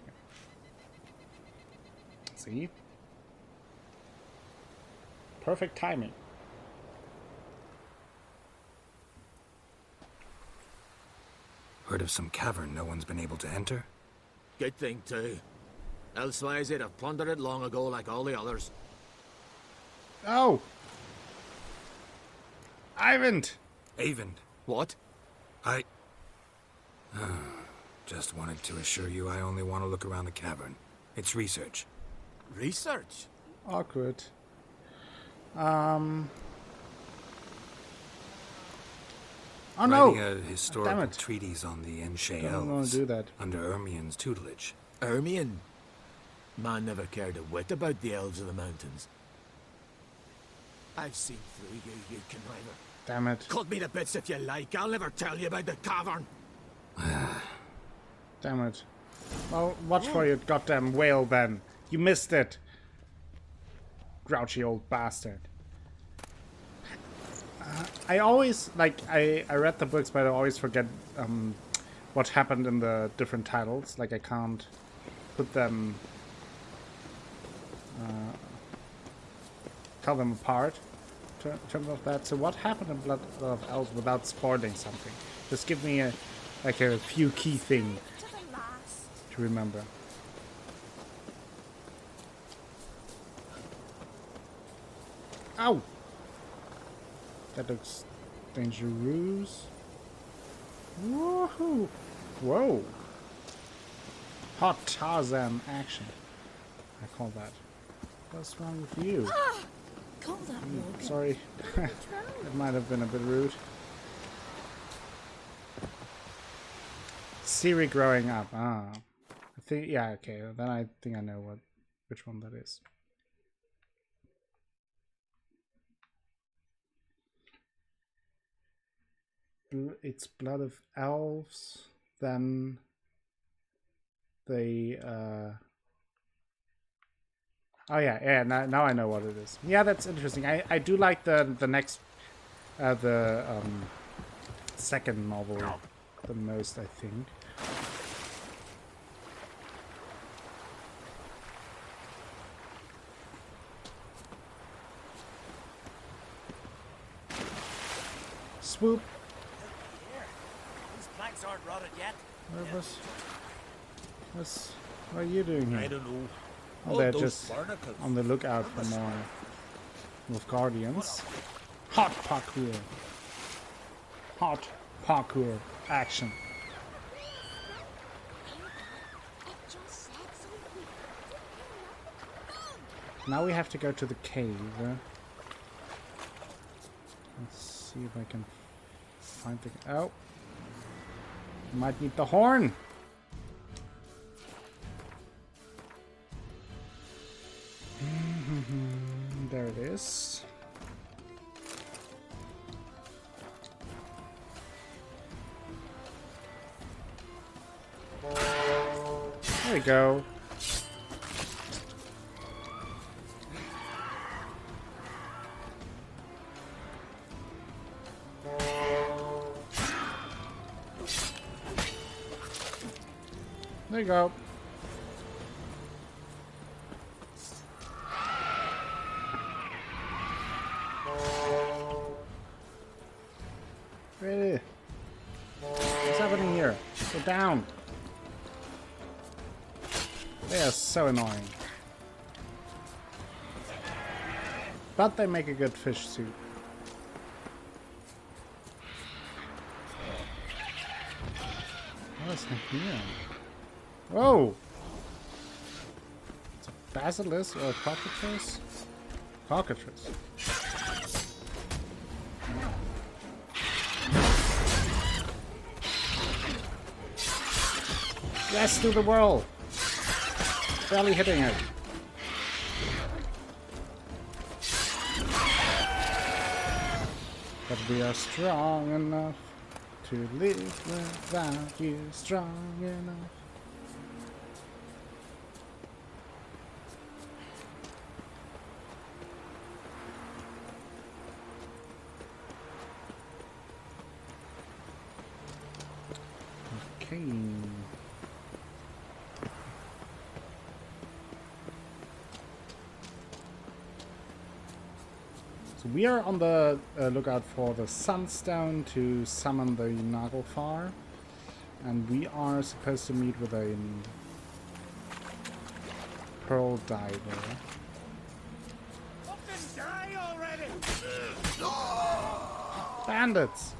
See? Perfect timing. Heard of some cavern no one's been able to enter? Good thing, too. Elsewise, they'd have plundered it long ago like all the others. Oh! Eyvind! Eyvind. What? I... just wanted to assure you I only want to look around the cavern. It's research. Research? Awkward. Oh no! Writing a historical treatise on the Enshe Don't want elves to do that. under Ermien's tutelage. Ermien? Man never cared a whit about the elves of the mountains. I've seen through you, you conniver. Damn it. Cut me to bits if you like. I'll never tell you about the cavern. Damn it. Well, watch for your goddamn whale then. You missed it. Grouchy old bastard. I always, like, I read the books, but I always forget what happened in the different titles. Like, I can't put them, tell them apart in terms of that. So what happened in Blood of Elves without spoiling something? Just give me a few key things to remember. Ow! That looks dangerous. Woohoo! Whoa! Hot Tarzan action. I call that. What's wrong with you? Call that Morgan. Sorry. It might have been a bit rude. Siri growing up. Ah. I think, yeah, okay. Then I think I know which one that is. It's Blood of Elves. Then they oh yeah, now I know what it is. Yeah, that's interesting. I do like the next second novel the most, I think. Swoop. These planks aren't rotted yet. What are you doing here? I don't know. Oh, they're just on the lookout for more Nilfgaardians. Hot parkour. Hot parkour action. Now we have to go to the cave. Let's see if I can find the... Oh! Might need the horn! There it is. There we go. There you go. Really? What's happening here? Get down. They are so annoying. But they make a good fish soup. What is here? Whoa! It's a basilisk or a cockatrice? Cockatrice. Yes, to the world! Barely hitting it. But we are strong enough to live without you, strong enough. Okay. So we are on the lookout for the Sunstone to summon the Naglfar, and we are supposed to meet with a pearl diver. Die already! Bandits!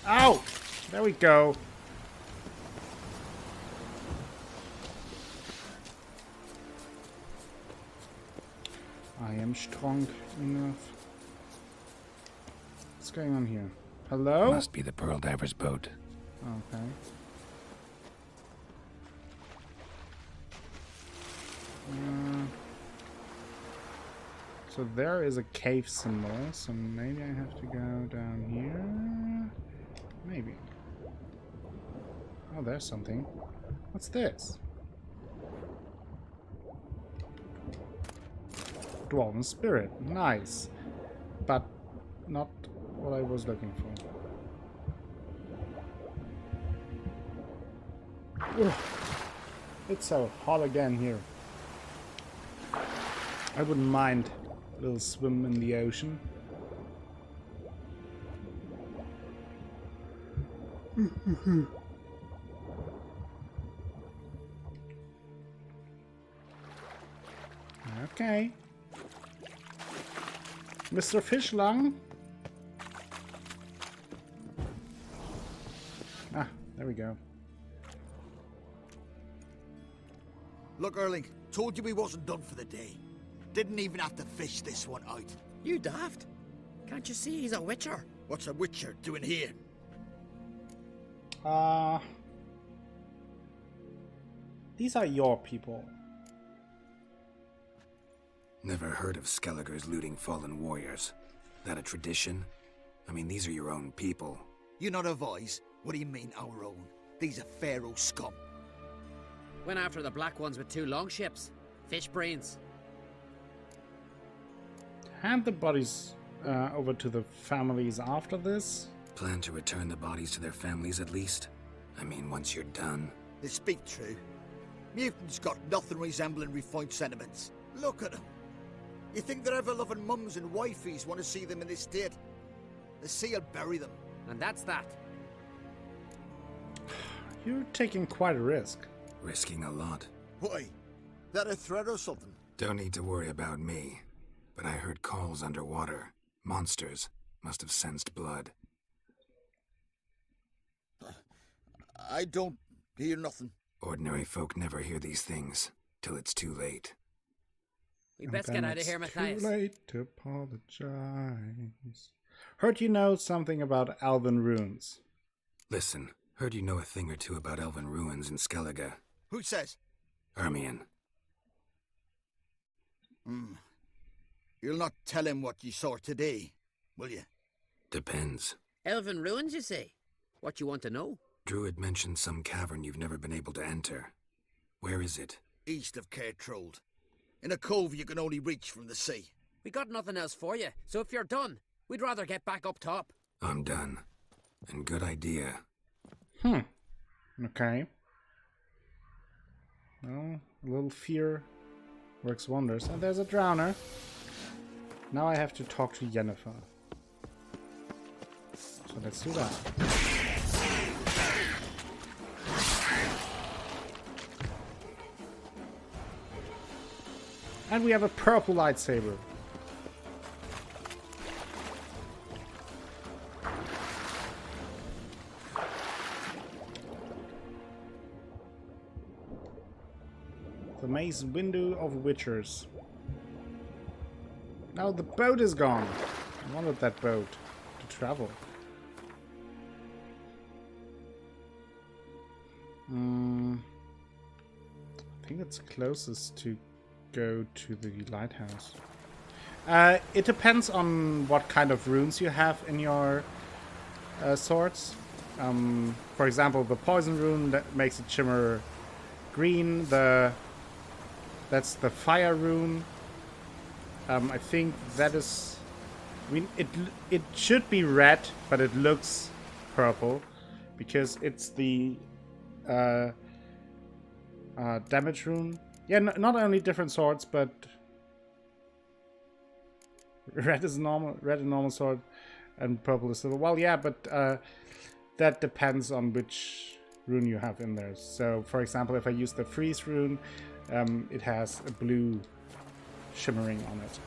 Ow! There we go. I am strong enough. What's going on here? Hello? Must be the pearl diver's boat. Okay. So there is a cave symbol, so maybe I have to go down here. Maybe. Oh, there's something. What's this? Dwarven spirit. Nice. But not what I was looking for. Ugh. It's so hot again here. I wouldn't mind a little swim in the ocean. Okay. Mr. Fishlung. Ah, there we go. Look, Erling, told you we wasn't done for the day. Didn't even have to fish this one out. You daft? Can't you see he's a witcher? What's a witcher doing here? These are your people. Never heard of Skelliger's looting fallen warriors. That a tradition? I mean, these are your own people. You not advise? What do you mean, our own? These are Pharaoh scum. Went after the black ones with 2 longships. Fish brains. Hand the bodies over to the families after this. Plan to return the bodies to their families at least? I mean, once you're done. They speak true. Mutants got nothing resembling refined sentiments. Look at them. You think their ever-loving mums and wifeys want to see them in this state? The sea will bury them. And that's that. You're taking quite a risk. Risking a lot. Why? That a threat or something? Don't need to worry about me. But I heard calls underwater. Monsters must have sensed blood. I don't hear nothing. Ordinary folk never hear these things till it's too late. We best get out of here, Matthias. Too late to apologize. Heard you know something about elven runes. Listen, heard you know a thing or two about elven ruins in Skellige. Who says? Ermion. You'll not tell him what you saw today, will you? Depends. Elven ruins, you say? What you want to know? Druid mentioned some cavern you've never been able to enter. Where is it? East of Cairtrold. In a cove you can only reach from the sea. We got nothing else for you, so if you're done, we'd rather get back up top. I'm done. And good idea. Okay. Well, a little fear works wonders. And there's a drowner. Now I have to talk to Yennefer. So let's do that. And we have a purple lightsaber. The maze window of witchers. Now the boat is gone. I wanted that boat to travel. I think it's closest to go to the lighthouse. It depends on what kind of runes you have in your swords. For example, the poison rune that makes it shimmer green. That's the fire rune. I think that is. I mean, it should be red, but it looks purple because it's the damage rune. Yeah, not only different swords, but red is normal. Red is normal sword, and purple is silver. Well, yeah, but that depends on which rune you have in there. So, for example, if I use the freeze rune, it has a blue shimmering on it.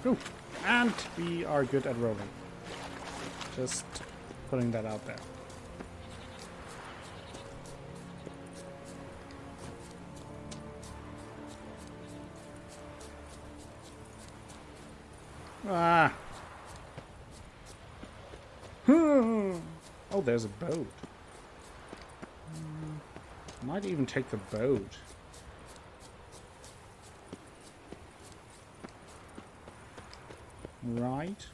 Ooh, and we are good at rolling. Just putting that out there. Ah. Oh, there's a boat. Might even take the boat. Right.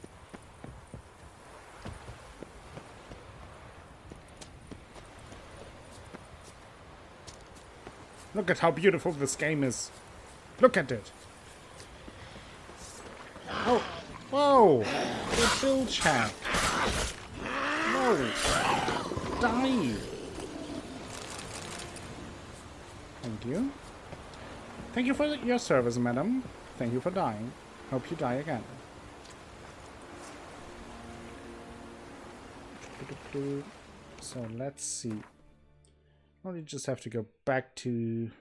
Look at how beautiful this game is. Look at it. Oh. Whoa. The bill check. No. Die. Thank you. Thank you for your service, madam. Thank you for dying. Hope you die again. So let's see. Well, you just have to go back to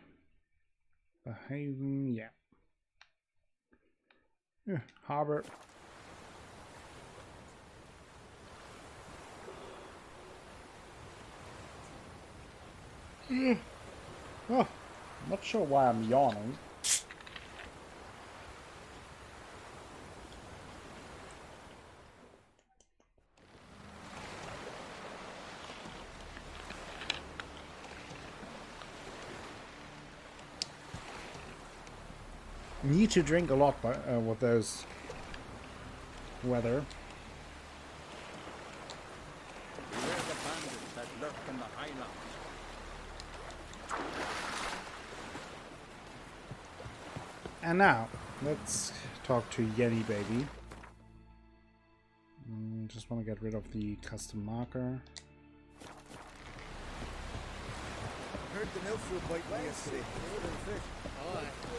the haven. Yeah. Harbor. Oh, not sure why I'm yawning. Need to drink a lot with those weather. Beware the bandits that lurk in the highlands. And now, let's talk to Yenny Baby. Just want to get rid of the custom marker. I heard the Nilfru bite me yesterday.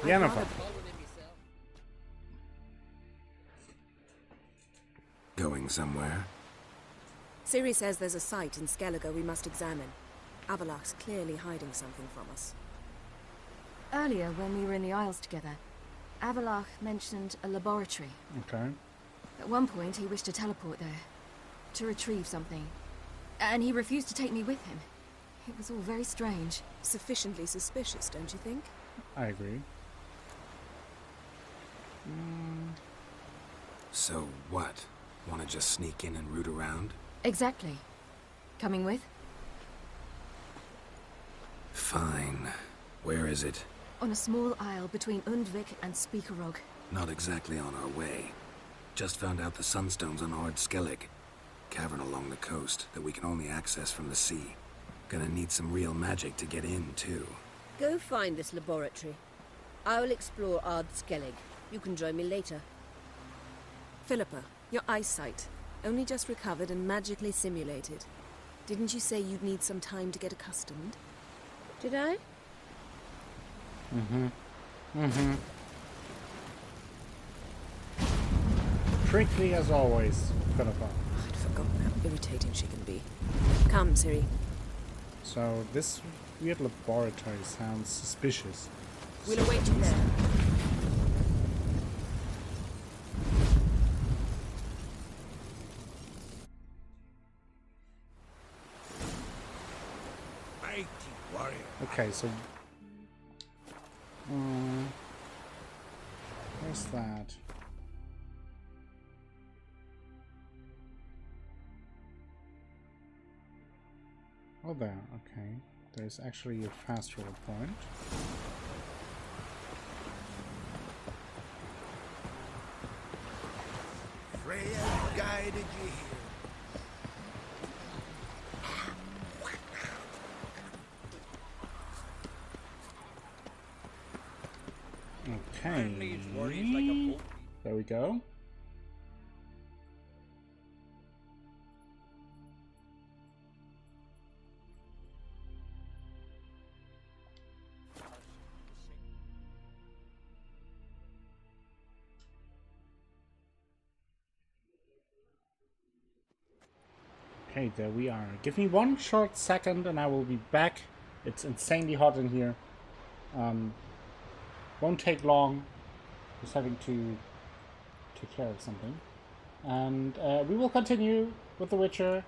Yennefer. Going somewhere? Ciri says there's a site in Skellige we must examine. Avallac'h's clearly hiding something from us. Earlier, when we were in the Isles together, Avallac'h mentioned a laboratory. Okay. At one point, he wished to teleport there, to retrieve something. And he refused to take me with him. It was all very strange. Sufficiently suspicious, don't you think? I agree. So what? Want to just sneak in and root around? Exactly. Coming with? Fine. Where is it? On a small isle between Undvik and Speakerog. Not exactly on our way. Just found out the Sunstone's on Ard Skellig. Cavern along the coast that we can only access from the sea. Gonna need some real magic to get in, too. Go find this laboratory. I'll explore Ard Skellig. You can join me later. Philippa, your eyesight. Only just recovered and magically simulated. Didn't you say you'd need some time to get accustomed? Did I? Tricky as always, Philippa. I'd forgotten how irritating she can be. Come, Ciri. So this weird laboratory sounds suspicious. We'll await you there. Mighty warrior. Okay, so where's that? Oh, there. Okay, there's actually a fast travel point. Freya guided you here. Okay, there we go. Okay, there we are. Give me one short second and I will be back. It's insanely hot in here. Won't take long. Just having to take care of something. And we will continue with The Witcher.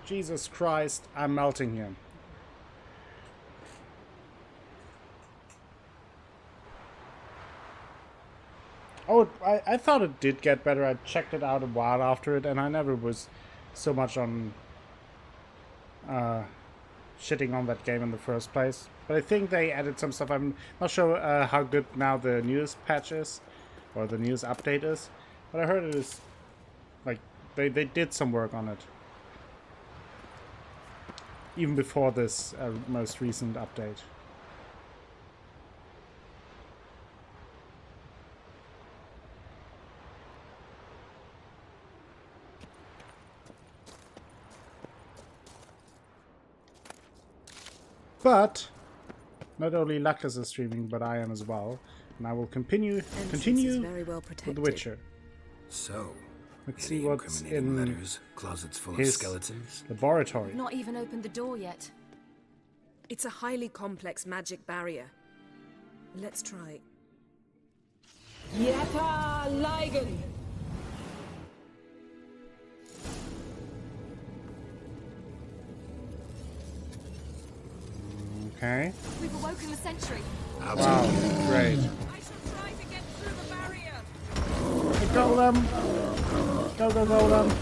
Jesus Christ, I'm melting here. Oh, I thought it did get better. I checked it out a while after it, and I never was so much on shitting on that game in the first place. But I think they added some stuff. I'm not sure how good now the news patch is, or the news update is. But I heard it is, like, they did some work on it. Even before this most recent update. But not only Luckless is streaming, but I am as well. And I will continue very well with protected. The Witcher. So, Let's any see what's incriminating in letters, closets full of his skeletons. laboratory. I've not even opened the door yet. It's a highly complex magic barrier. Let's try. Yeta Ligen! Okay. We've awoken the sentry. Wow, great. I shall try to get through the barrier! Golem! Go, go, Golem!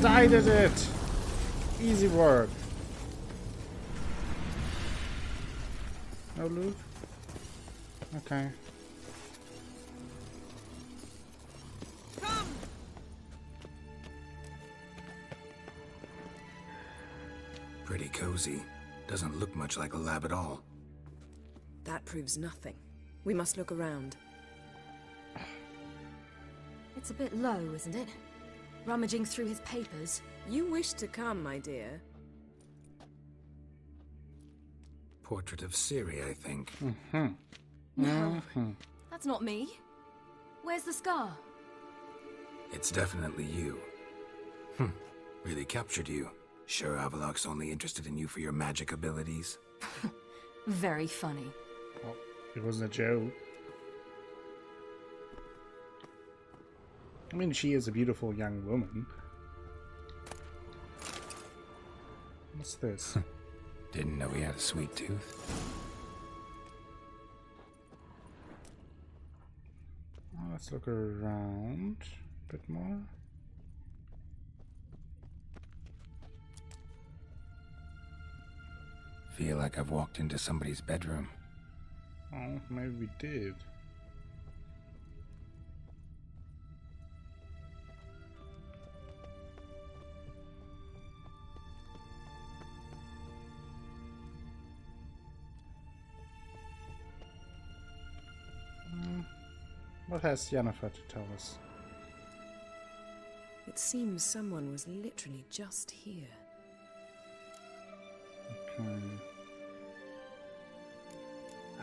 I did it! Easy work. No loot? Okay. Come! Pretty cozy. Doesn't look much like a lab at all. That proves nothing. We must look around. It's a bit low, isn't it? Rummaging through his papers. You wish to come, my dear. Portrait of Ciri, I think. No, that's not me. Where's the scar? It's definitely you. Really captured you. Sure Avalok's only interested in you for your magic abilities? Very funny. Oh, it wasn't a joke. I mean, she is a beautiful young woman. What's this? Didn't know he had a sweet tooth. Oh, let's look around a bit more. Feel like I've walked into somebody's bedroom. Oh, maybe we did. What has Yennefer to tell us? It seems someone was literally just here. Okay.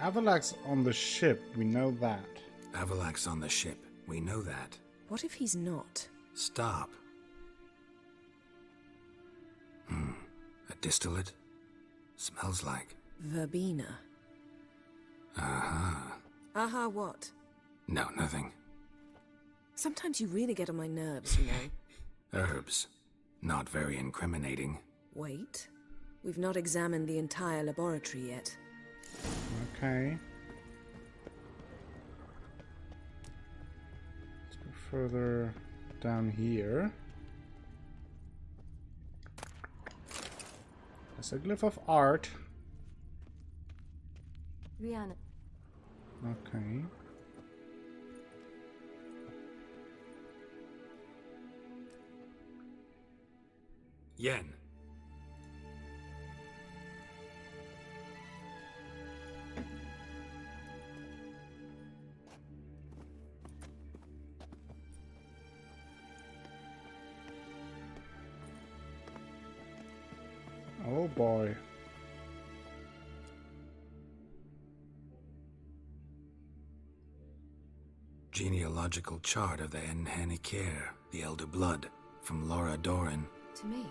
Avalok's on the ship, we know that. Avalok's on the ship, we know that. What if he's not? Stop. A distillate? Smells like... Verbena. Aha. Aha, what? No, nothing. Sometimes you really get on my nerves, you know. Herbs. Not very incriminating. Wait. We've not examined the entire laboratory yet. Okay. Let's go further down here. There's a glyph of art. Rihanna. Okay. Yen. Oh boy. Genealogical chart of the Enhanikir, the Elder Blood, from Laura Doran. To me.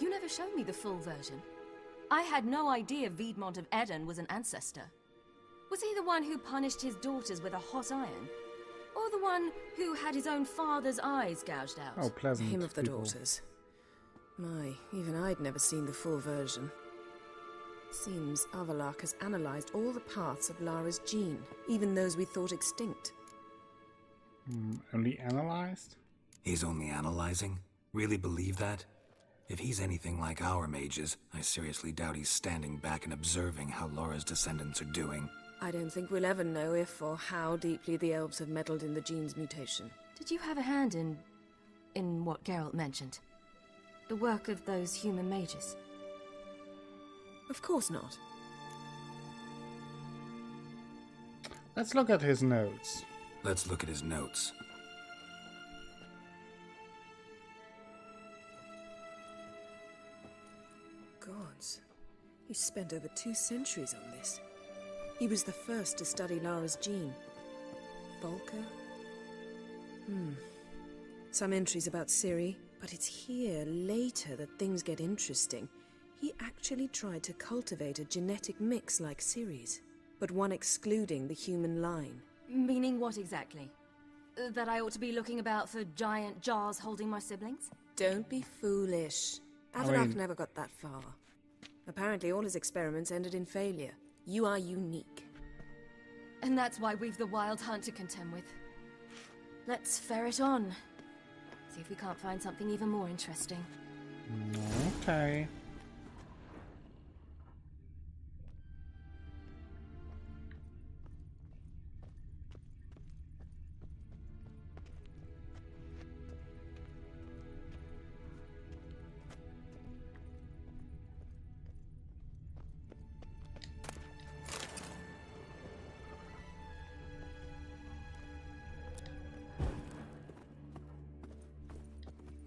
You never showed me the full version. I had no idea Viedmont of Eden was an ancestor. Was he the one who punished his daughters with a hot iron? Or the one who had his own father's eyes gouged out? Oh, pleasant. Him of the people. daughters. My, even I'd never seen the full version. Seems Avalok has analyzed all the parts of Lara's gene, even those we thought extinct. Only analyzed? He's only analyzing? Really believe that? If he's anything like our mages, I seriously doubt he's standing back and observing how Laura's descendants are doing. I don't think we'll ever know if or how deeply the elves have meddled in the gene's mutation. Did you have a hand in what Geralt mentioned? The work of those human mages? Of course not. Let's look at his notes. Let's look at his notes. Gods. He spent over 2 centuries on this. He was the first to study Lara's gene. Volker? Some entries about Ciri, but it's here, later, that things get interesting. He actually tried to cultivate a genetic mix like Ciri's, but one excluding the human line. Meaning what exactly? That I ought to be looking about for giant jars holding my siblings? Don't be foolish. Averak never got that far. Apparently all his experiments ended in failure. You are unique. And that's why we've the Wild Hunt to contend with. Let's ferret on. See if we can't find something even more interesting. Okay.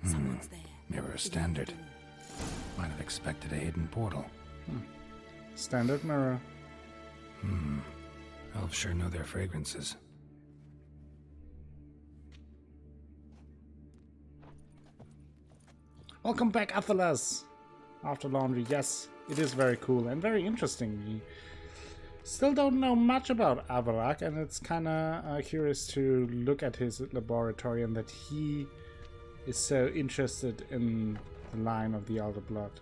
Someone's there. Mirror standard. Might have expected a hidden portal. Standard mirror. Elves sure know their fragrances. Welcome back, Athelas! After laundry, yes, it is very cool and very interesting. We still don't know much about Averak, and it's kinda curious to look at his laboratory and that he is so interested in the line of the Elder Blood.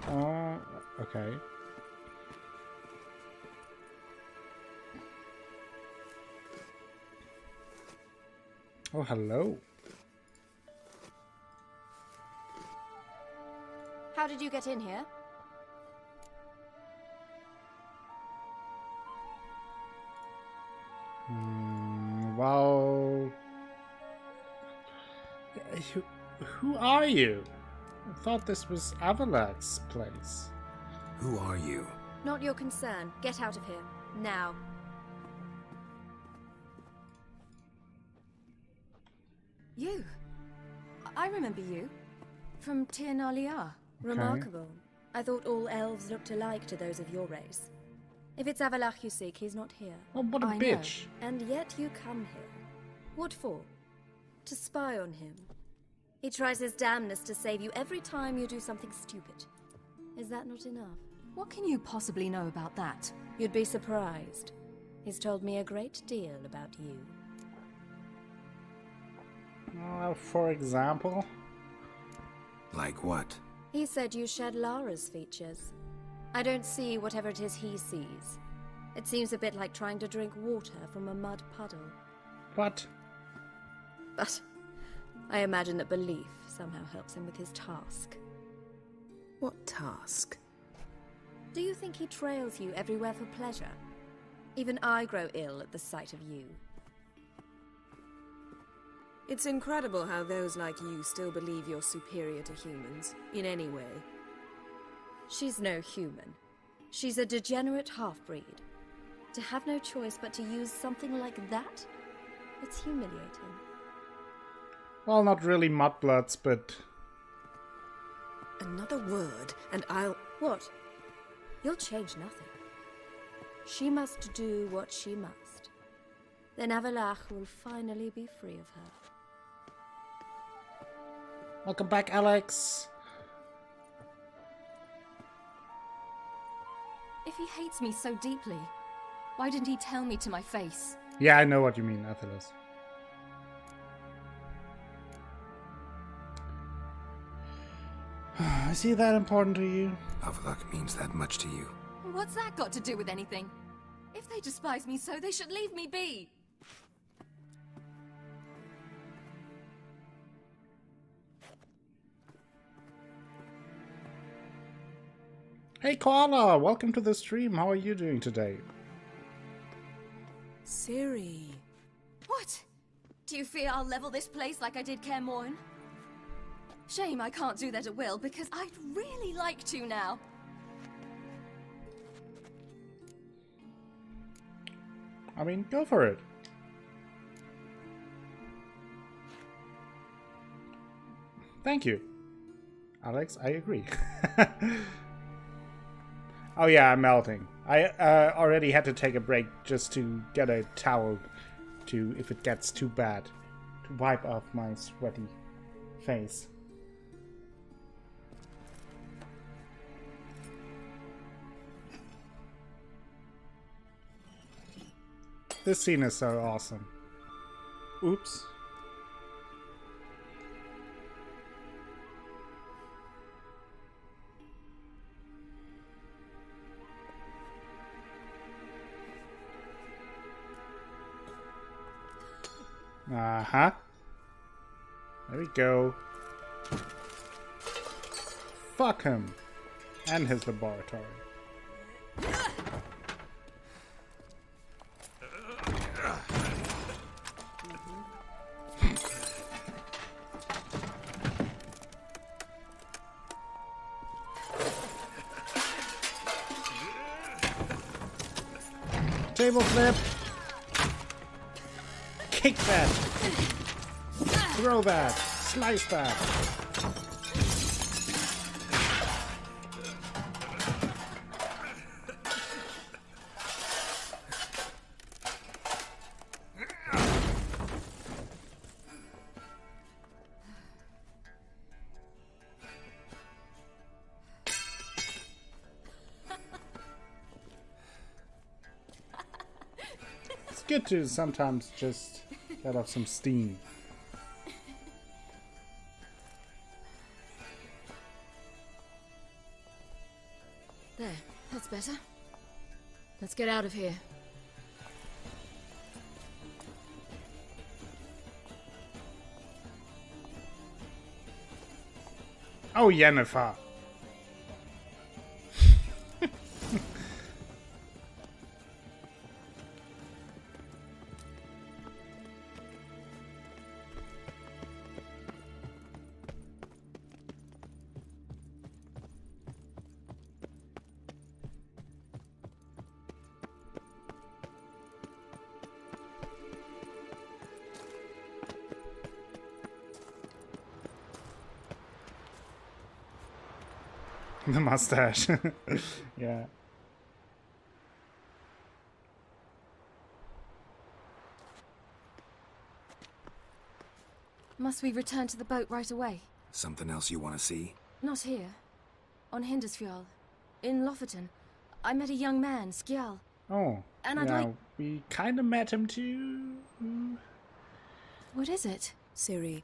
Oh, okay. Oh, hello. How did you get in here? Well... Who are you? I thought this was Avalak's place. Who are you? Not your concern. Get out of here. Now. You. I remember you. From Tir Nalia. Remarkable. I thought all elves looked alike to those of your race. If it's Avalach you seek, he's not here. Oh, what a bitch. And yet you come here. What for? To spy on him. He tries his damnedest to save you every time you do something stupid. Is that not enough? What can you possibly know about that? You'd be surprised. He's told me a great deal about you. For example? Like what? He said you shared Lara's features. I don't see whatever it is he sees. It seems a bit like trying to drink water from a mud puddle. What? But I imagine that belief somehow helps him with his task. What task? Do you think he trails you everywhere for pleasure? Even I grow ill at the sight of you. It's incredible how those like you still believe you're superior to humans, in any way. She's no human. She's a degenerate half-breed. To have no choice but to use something like that? It's humiliating. Well, not really mudbloods, but... Another word, and I'll... What? You'll change nothing. She must do what she must. Then Avalach will finally be free of her. Welcome back, Alex. If he hates me so deeply, why didn't he tell me to my face? Yeah, I know what you mean, Athelas. Is he that important to you? Avalak means that much to you. What's that got to do with anything? If they despise me so, they should leave me be. Hey Koala, welcome to the stream. How are you doing today? Ciri. What? Do you fear I'll level this place like I did Kaer Morhen? Shame I can't do that at will, because I'd really like to now. I mean, go for it. Thank you. Alex, I agree. Oh yeah, I'm melting. I already had to take a break just to get a towel to, if it gets too bad, to wipe off my sweaty face. This scene is so awesome. Oops. Uh-huh. There we go. Fuck him. And his laboratory. Table flip. Kick that. Throw that. Slice that. It's good to sometimes just let off some steam. There, that's better. Let's get out of here. Oh, Yennefer. The mustache. Yeah. Must we return to the boat right away? Something else you want to see? Not here. On Hindersfjall. In Lofoten. I met a young man, Skjal. Oh. And I'd yeah, like... we kind of met him too. What is it? Ciri,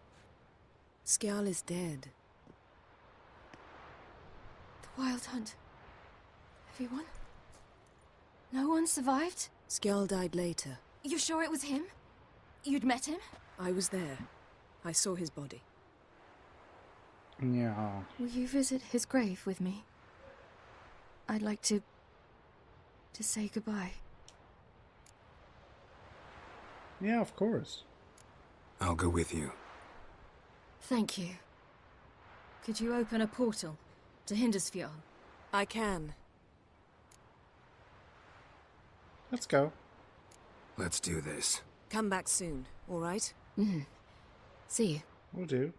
Skjal is dead. The Wild Hunt. Everyone? No one survived? Skjal died later. You sure it was him? You'd met him? I was there. I saw his body. Yeah. Will you visit his grave with me? I'd like to say goodbye. Yeah, of course. I'll go with you. Thank you. Could you open a portal to Hindersfjall? I can. Let's go. Let's do this. Come back soon, all right? Mm-hmm. See you. Will do.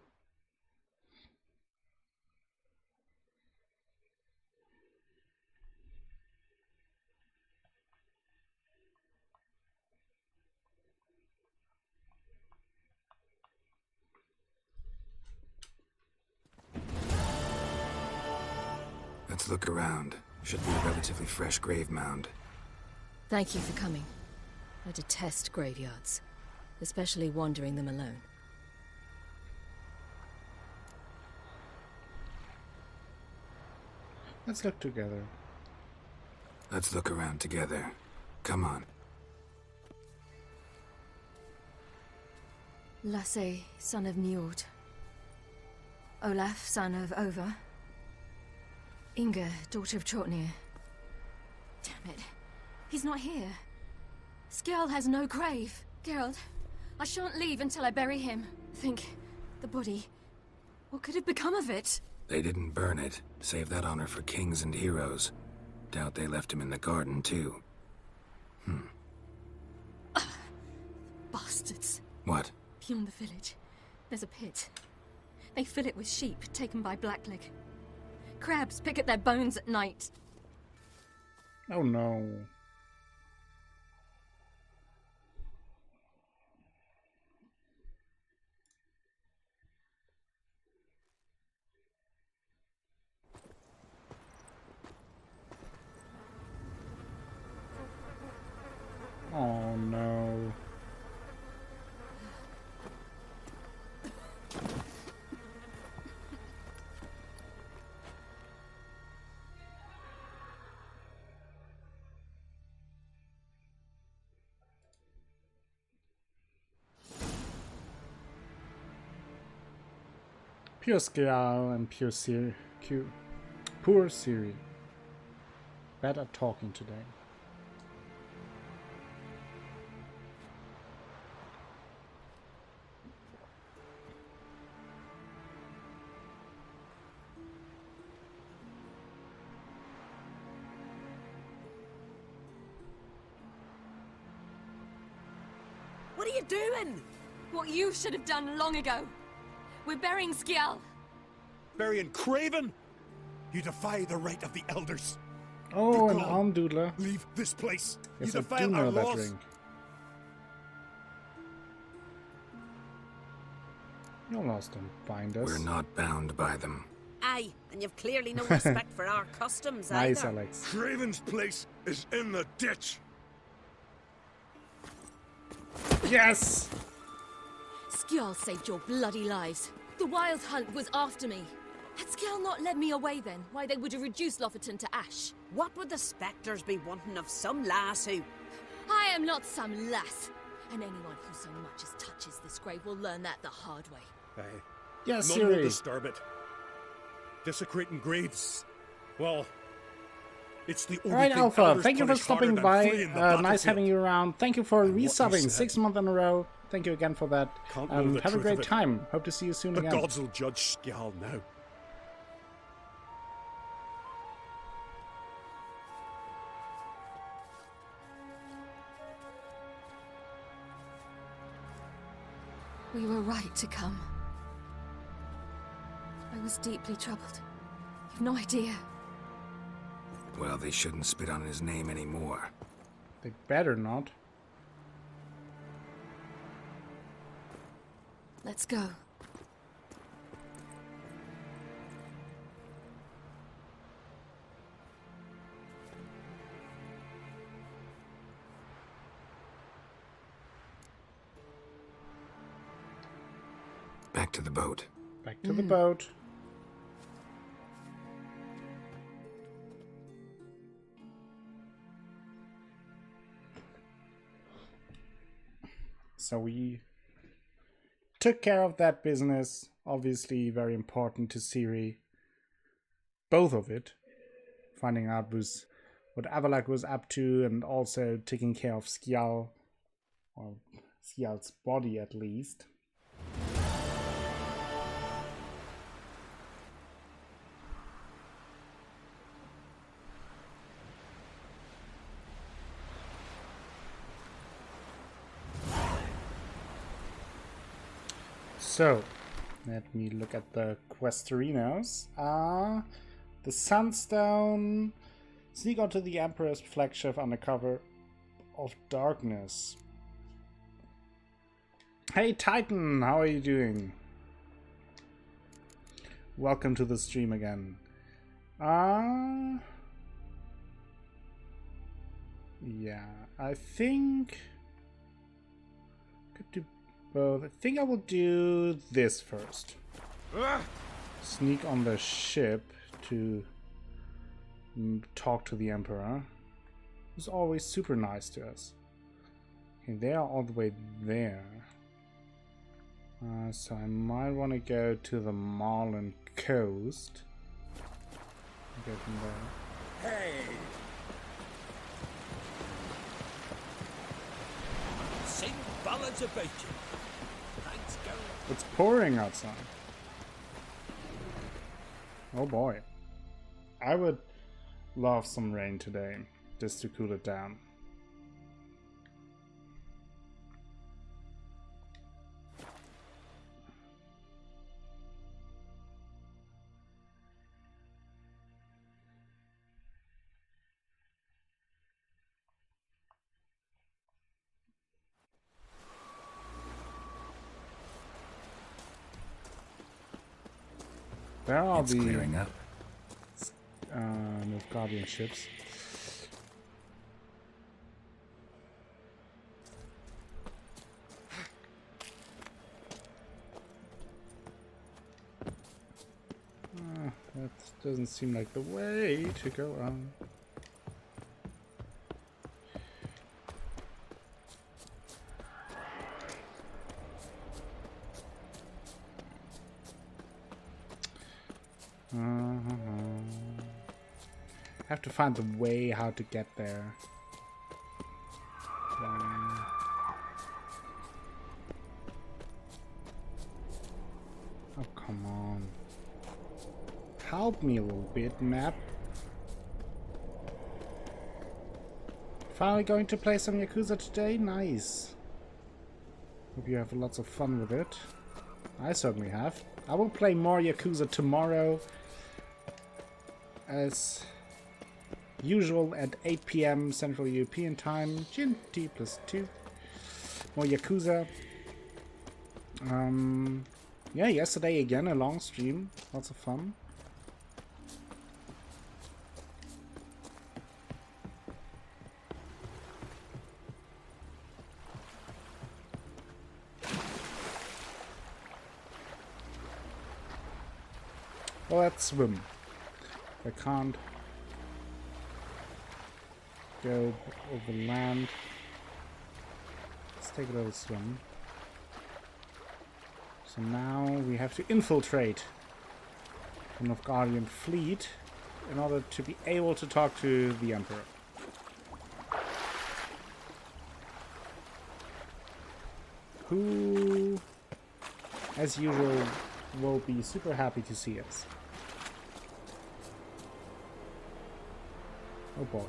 Let's look around. Should be a relatively fresh grave mound. Thank you for coming. I detest graveyards, especially wandering them alone. Let's look together. Let's look around together. Come on. Lasse, son of Njord. Olaf, son of Over. Inga, daughter of Trotnir. Damn it. He's not here. Skjal has no grave. Geralt, I shan't leave until I bury him. Think, the body. What could have become of it? They didn't burn it. Save that honor for kings and heroes. Doubt they left him in the garden, too. Bastards. What? Beyond the village, there's a pit. They fill it with sheep taken by Blackleg. Crabs pick at their bones at night. Oh no. Oh no. Pure Scal and pure Siri. Poor Siri. Bad at talking today. What are you doing? What you should have done long ago. We're burying Skial. Burying Craven? You defy the right of the elders. Oh, You're an gone. arm doodler. Leave this place. Yes, You I do defile our know that laws. drink. You're lost and find us. We're not bound by them. Aye, and you've clearly no respect for our customs Nice, either. Alex. Craven's place is in the ditch. Yes! Skial saved your bloody lives. The Wild Hunt was after me. Had Skial not led me away then, why they would have reduced Lofferton to ash. What would the spectres be wanting of some lass who... I am not some lass, and anyone who so much as touches this grave will learn that the hard way. Aye. Yes, None Siri. will disturb it. Desecrating graves. Well, it's the only Alright, thing Alpha, elders thank you for punish harder stopping than by. fleeing the Nice battlefield. having you around. Thank you for And what you resubbing said. 6 months in a row. Thank you again for that. Can't know the Have a truth great of it. time. Hope to see you soon The again. gods will judge Skjal now. We were right to come. I was deeply troubled. You've no idea. Well, they shouldn't spit on his name anymore. They better not. Let's go. Back to the boat. Back to the boat. So we took care of that business. Obviously very important to Ciri. Both of it. Finding out what Avalak was up to and also taking care of Skjal. Or Skjal's body at least. So, let me look at the questorinos. The Sunstone. Sneak onto the Emperor's flagship under cover of darkness. Hey Titan, how are you doing? Welcome to the stream again. Yeah, I think could do both. I think I will do this first. Sneak on the ship to talk to the Emperor, who's always super nice to us. Okay, they are all the way there. So I might want to go to the Marlin coast. Go from there. Hey! Sing ballads about you. Thanks, girl. It's pouring outside. Oh boy. I would love some rain today, just to cool it down. Where are it's clearing up. Guardian ships? That doesn't seem like the way to go on. Have to find the way how to get there. Oh, come on. Help me a little bit, map. Finally going to play some Yakuza today? Nice. Hope you have lots of fun with it. I certainly have. I will play more Yakuza tomorrow. As usual at 8 PM Central European Time. GMT +2. More Yakuza. Yeah, yesterday again a long stream. Lots of fun. Well, let's swim. I can't go over land. Let's take a little swim. So now we have to infiltrate the Nilfgaardian fleet in order to be able to talk to the Emperor. Who, as usual, will be super happy to see us. Oh boy.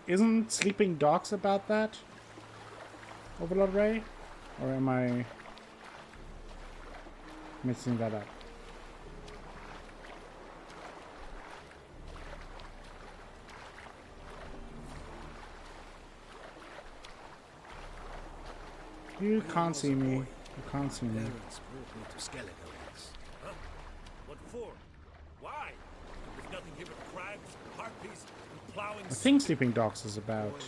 Isn't Sleeping Dogs about that? Overlord Ray? Or am I mixing that up? You can't see me. You can't see me. What for? Why? There's nothing here but crabs, harpies, and plowing. I think Sleeping Dogs is about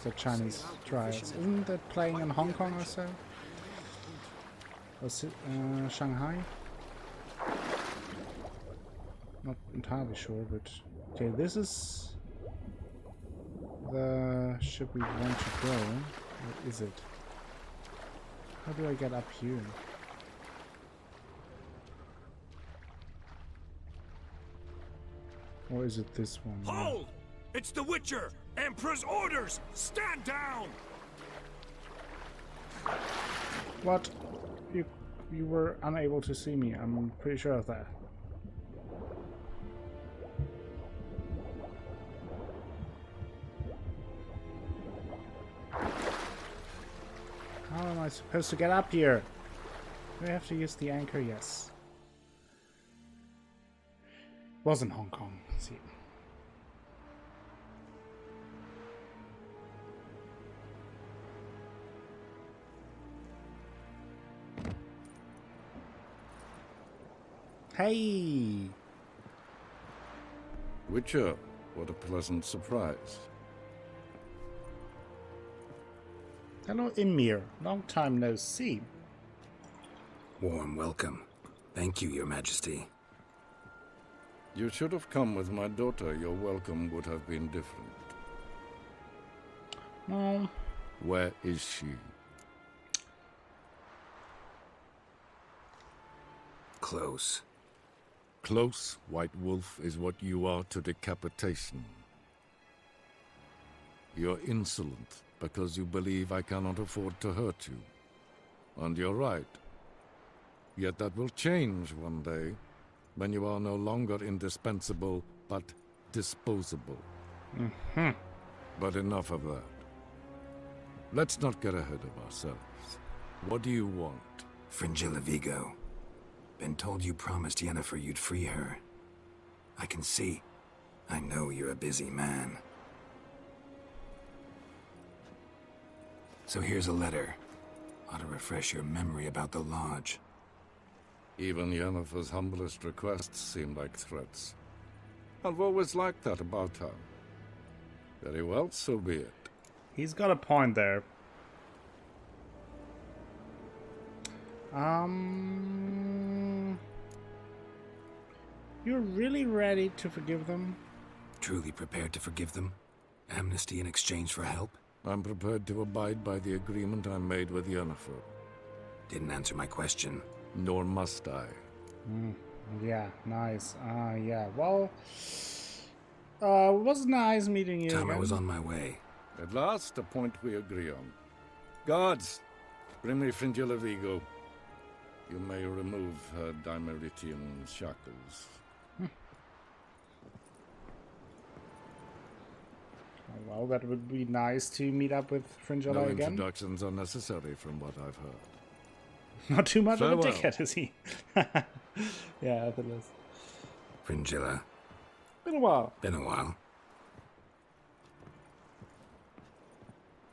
the Chinese trials. Isn't that playing in Hong Kong or so? Or Shanghai? Not entirely sure, but okay, this is the ship we want to go. What is it? How do I get up here? Or is it this one? Hold! It's the Witcher! Emperor's orders! Stand down! What? You were unable to see me. I'm pretty sure of that. How am I supposed to get up here? Do I have to use the anchor? Yes. Was in Hong Kong. Let's see. Hey! Witcher, what a pleasant surprise. Hello, Emir. Long time no see. Warm welcome. Thank you, Your Majesty. You should have come with my daughter. Your welcome would have been different. No. Where is she? Close. Close, White Wolf, is what you are to decapitation. You're insolent because you believe I cannot afford to hurt you. And you're right. Yet that will change one day, when you are no longer indispensable, but disposable. Mm-hmm. But enough of that. Let's not get ahead of ourselves. What do you want? Fringilla Vigo. Been told you promised Yennefer you'd free her. I can see. I know you're a busy man. So here's a letter. Ought to refresh your memory about the Lodge. Even Yennefer's humblest requests seem like threats. I've always liked that about her. Very well, so be it. He's got a point there. You're really ready to forgive them? Truly prepared to forgive them? Amnesty in exchange for help? I'm prepared to abide by the agreement I made with Yennefer. Didn't answer my question. Nor must I. Yeah, nice. Yeah, well... it was nice meeting you Time I again. was on my way. At last, a point we agree on. Guards, bring me Fringilla Vigo. You may remove her Dimeritian shackles. Well, that would be nice to meet up with Fringilla No again. introductions are necessary from what I've heard. Not too much Farewell. of a dickhead, is he? Yeah, that is. Fringilla. Been a while. Been a while.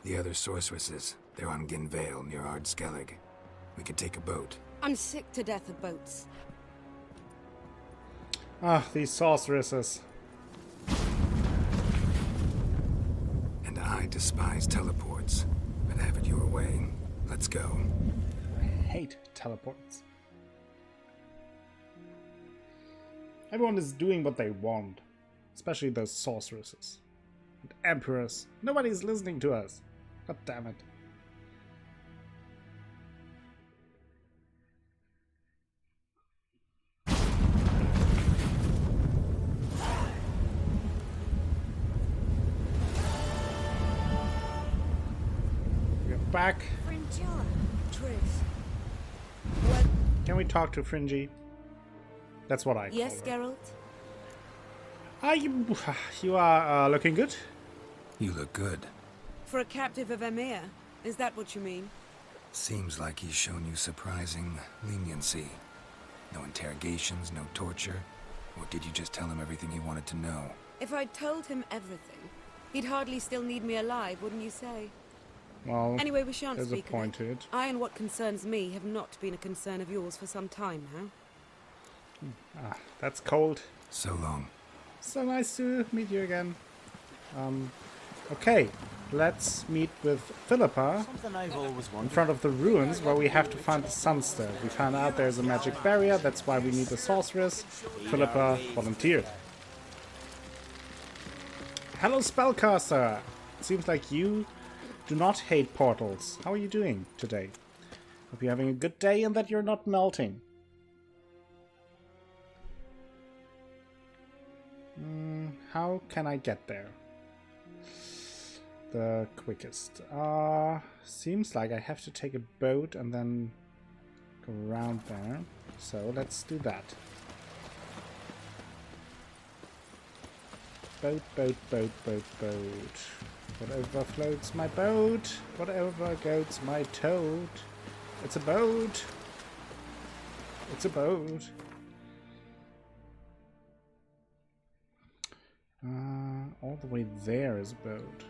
The other sorceresses, they're on Ginvale near Ardskellig. We could take a boat. I'm sick to death of boats. Ah, these sorceresses. And I despise teleports. But have it your way. Let's go. I hate teleports. Everyone is doing what they want. Especially those sorceresses. And emperors. Nobody's listening to us. God damn it. We're back. Fringilla. Triss. Can we talk to Fringy? That's what I call Yes, her. Geralt? You are looking good. You look good. For a captive of Emir, is that what you mean? Seems like he's shown you surprising leniency. No interrogations, no torture. Or did you just tell him everything he wanted to know? If I'd told him everything, he'd hardly still need me alive, wouldn't you say? Well, Anyway, we shan't there's a speak point of it. to it. I and what concerns me have not been a concern of yours for some time now. Ah, that's cold. So long. So nice to meet you again. Okay, let's meet with Philippa in front of the ruins where we have to find the Sunstone. We found out there's a magic barrier, that's why we need the sorceress. Philippa volunteered. Hello, spellcaster! Seems like you do not hate portals. How are you doing today? Hope you're having a good day and that you're not melting. How can I get there? The quickest. Seems like I have to take a boat and then go around there. So let's do that. Boat, boat, boat, boat, boat. Whatever floats my boat, whatever goes my toad. It's a boat. It's a boat. All the way there is a boat.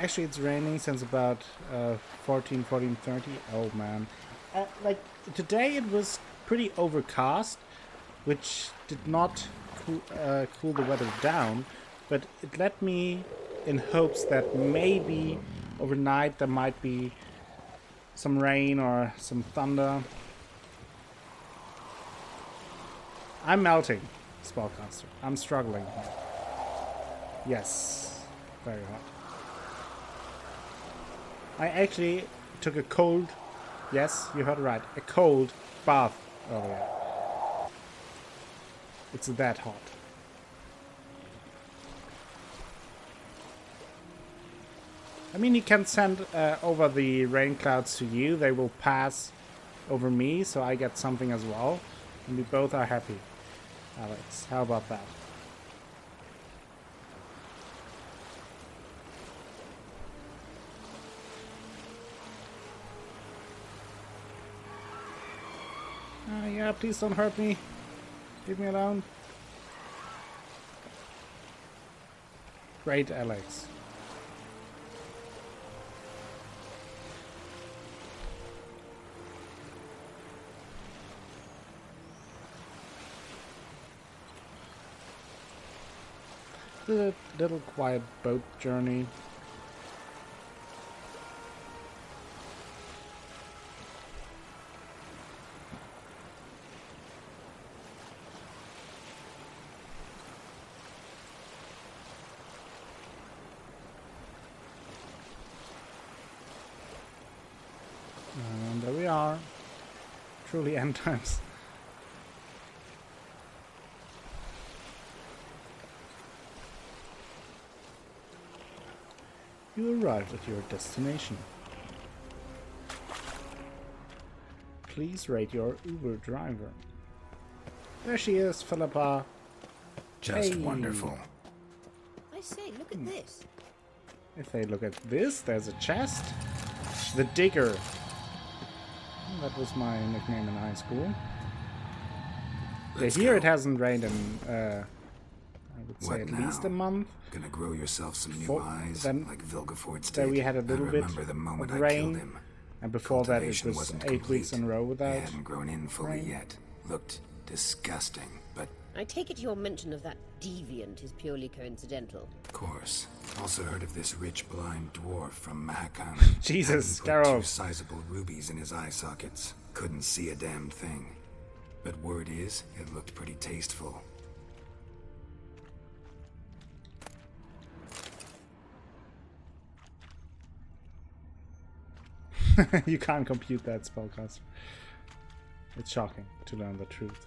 Actually, it's raining since about 14:30. Oh man. Like, today it was pretty overcast, which did not cool the weather down, but it led me in hopes that maybe overnight there might be some rain or some thunder. I'm melting, spellcaster. I'm struggling. Yes, very hot. I actually took a cold, yes, you heard it right, a cold bath earlier. It's that hot. I mean, he can send over the rain clouds to you. They will pass over me, so I get something as well. And we both are happy. Alex, how about that? Yeah, please don't hurt me. Leave me alone. Great, Alex. The little quiet boat journey. And there we are. Truly end times. You arrived at your destination. Please rate your Uber driver. There she is, Philippa. Just Hey. wonderful. I say, look at this. If they look at this, there's a chest. The Digger. That was my nickname in high school. Here it hasn't rained in, I would say, at least a month. Gonna grow yourself some new eyes, then, like Vilgefortz then did. we had a little I bit remember the moment of I killed rain, him. and before that it Cultivation was wasn't 8 weeks complete. in a row They without hadn't grown in fully rain. yet. Looked disgusting, but I take it your mention of that deviant is purely coincidental. of course. Also heard of this rich blind dwarf from Mahakam. Jesus, Hadn't put Garrow. 2 sizable rubies in his eye sockets. Couldn't see a damn thing. But word is, it looked pretty tasteful. You can't compute that, spellcaster. It's shocking to learn the truth.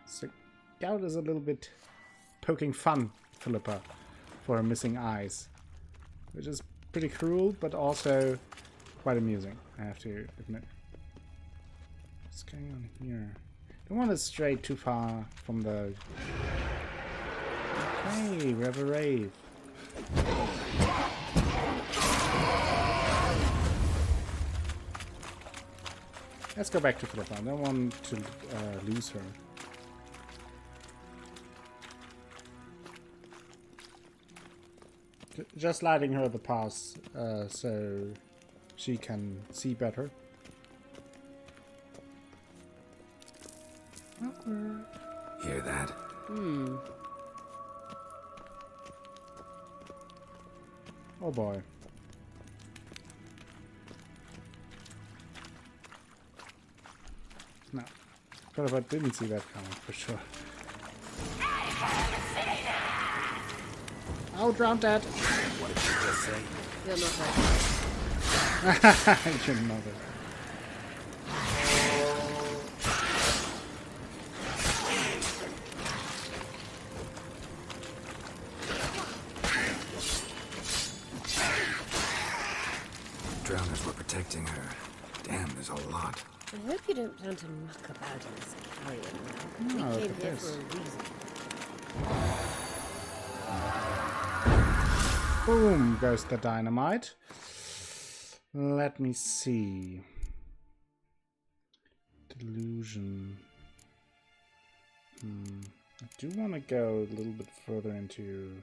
Scout is a little bit poking fun, Philippa, for her missing eyes. Which is pretty cruel, but also quite amusing, I have to admit. What's going on here? Don't want to stray too far from the... Okay, we have a rave. Let's go back to Philippa. I don't want to lose her. Just lighting her the pass so she can see better. Awkward. Hear that? Oh boy. No. Philippa didn't see that coming for sure. I'll drown that. What did you just say? You're not right. Your mother. Drowners were protecting her. Damn, there's a lot. I hope you don't plan to muck about in this carrion now. No, We look came at here this. for a reason. Boom goes the dynamite. Let me see. Delusion. I do want to go a little bit further into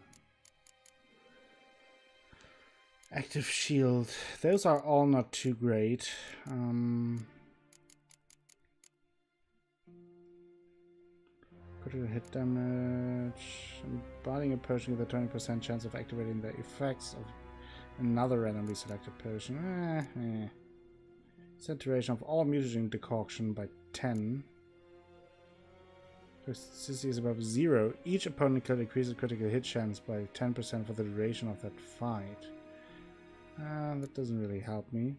active shield. Those are all not too great. Critical hit damage. Embodying a potion with a 20% chance of activating the effects of another randomly selected potion. Saturation of all mutagen decoction by 10. Toxicity is above 0. Each opponent could increase the critical hit chance by 10% for the duration of that fight. That doesn't really help me.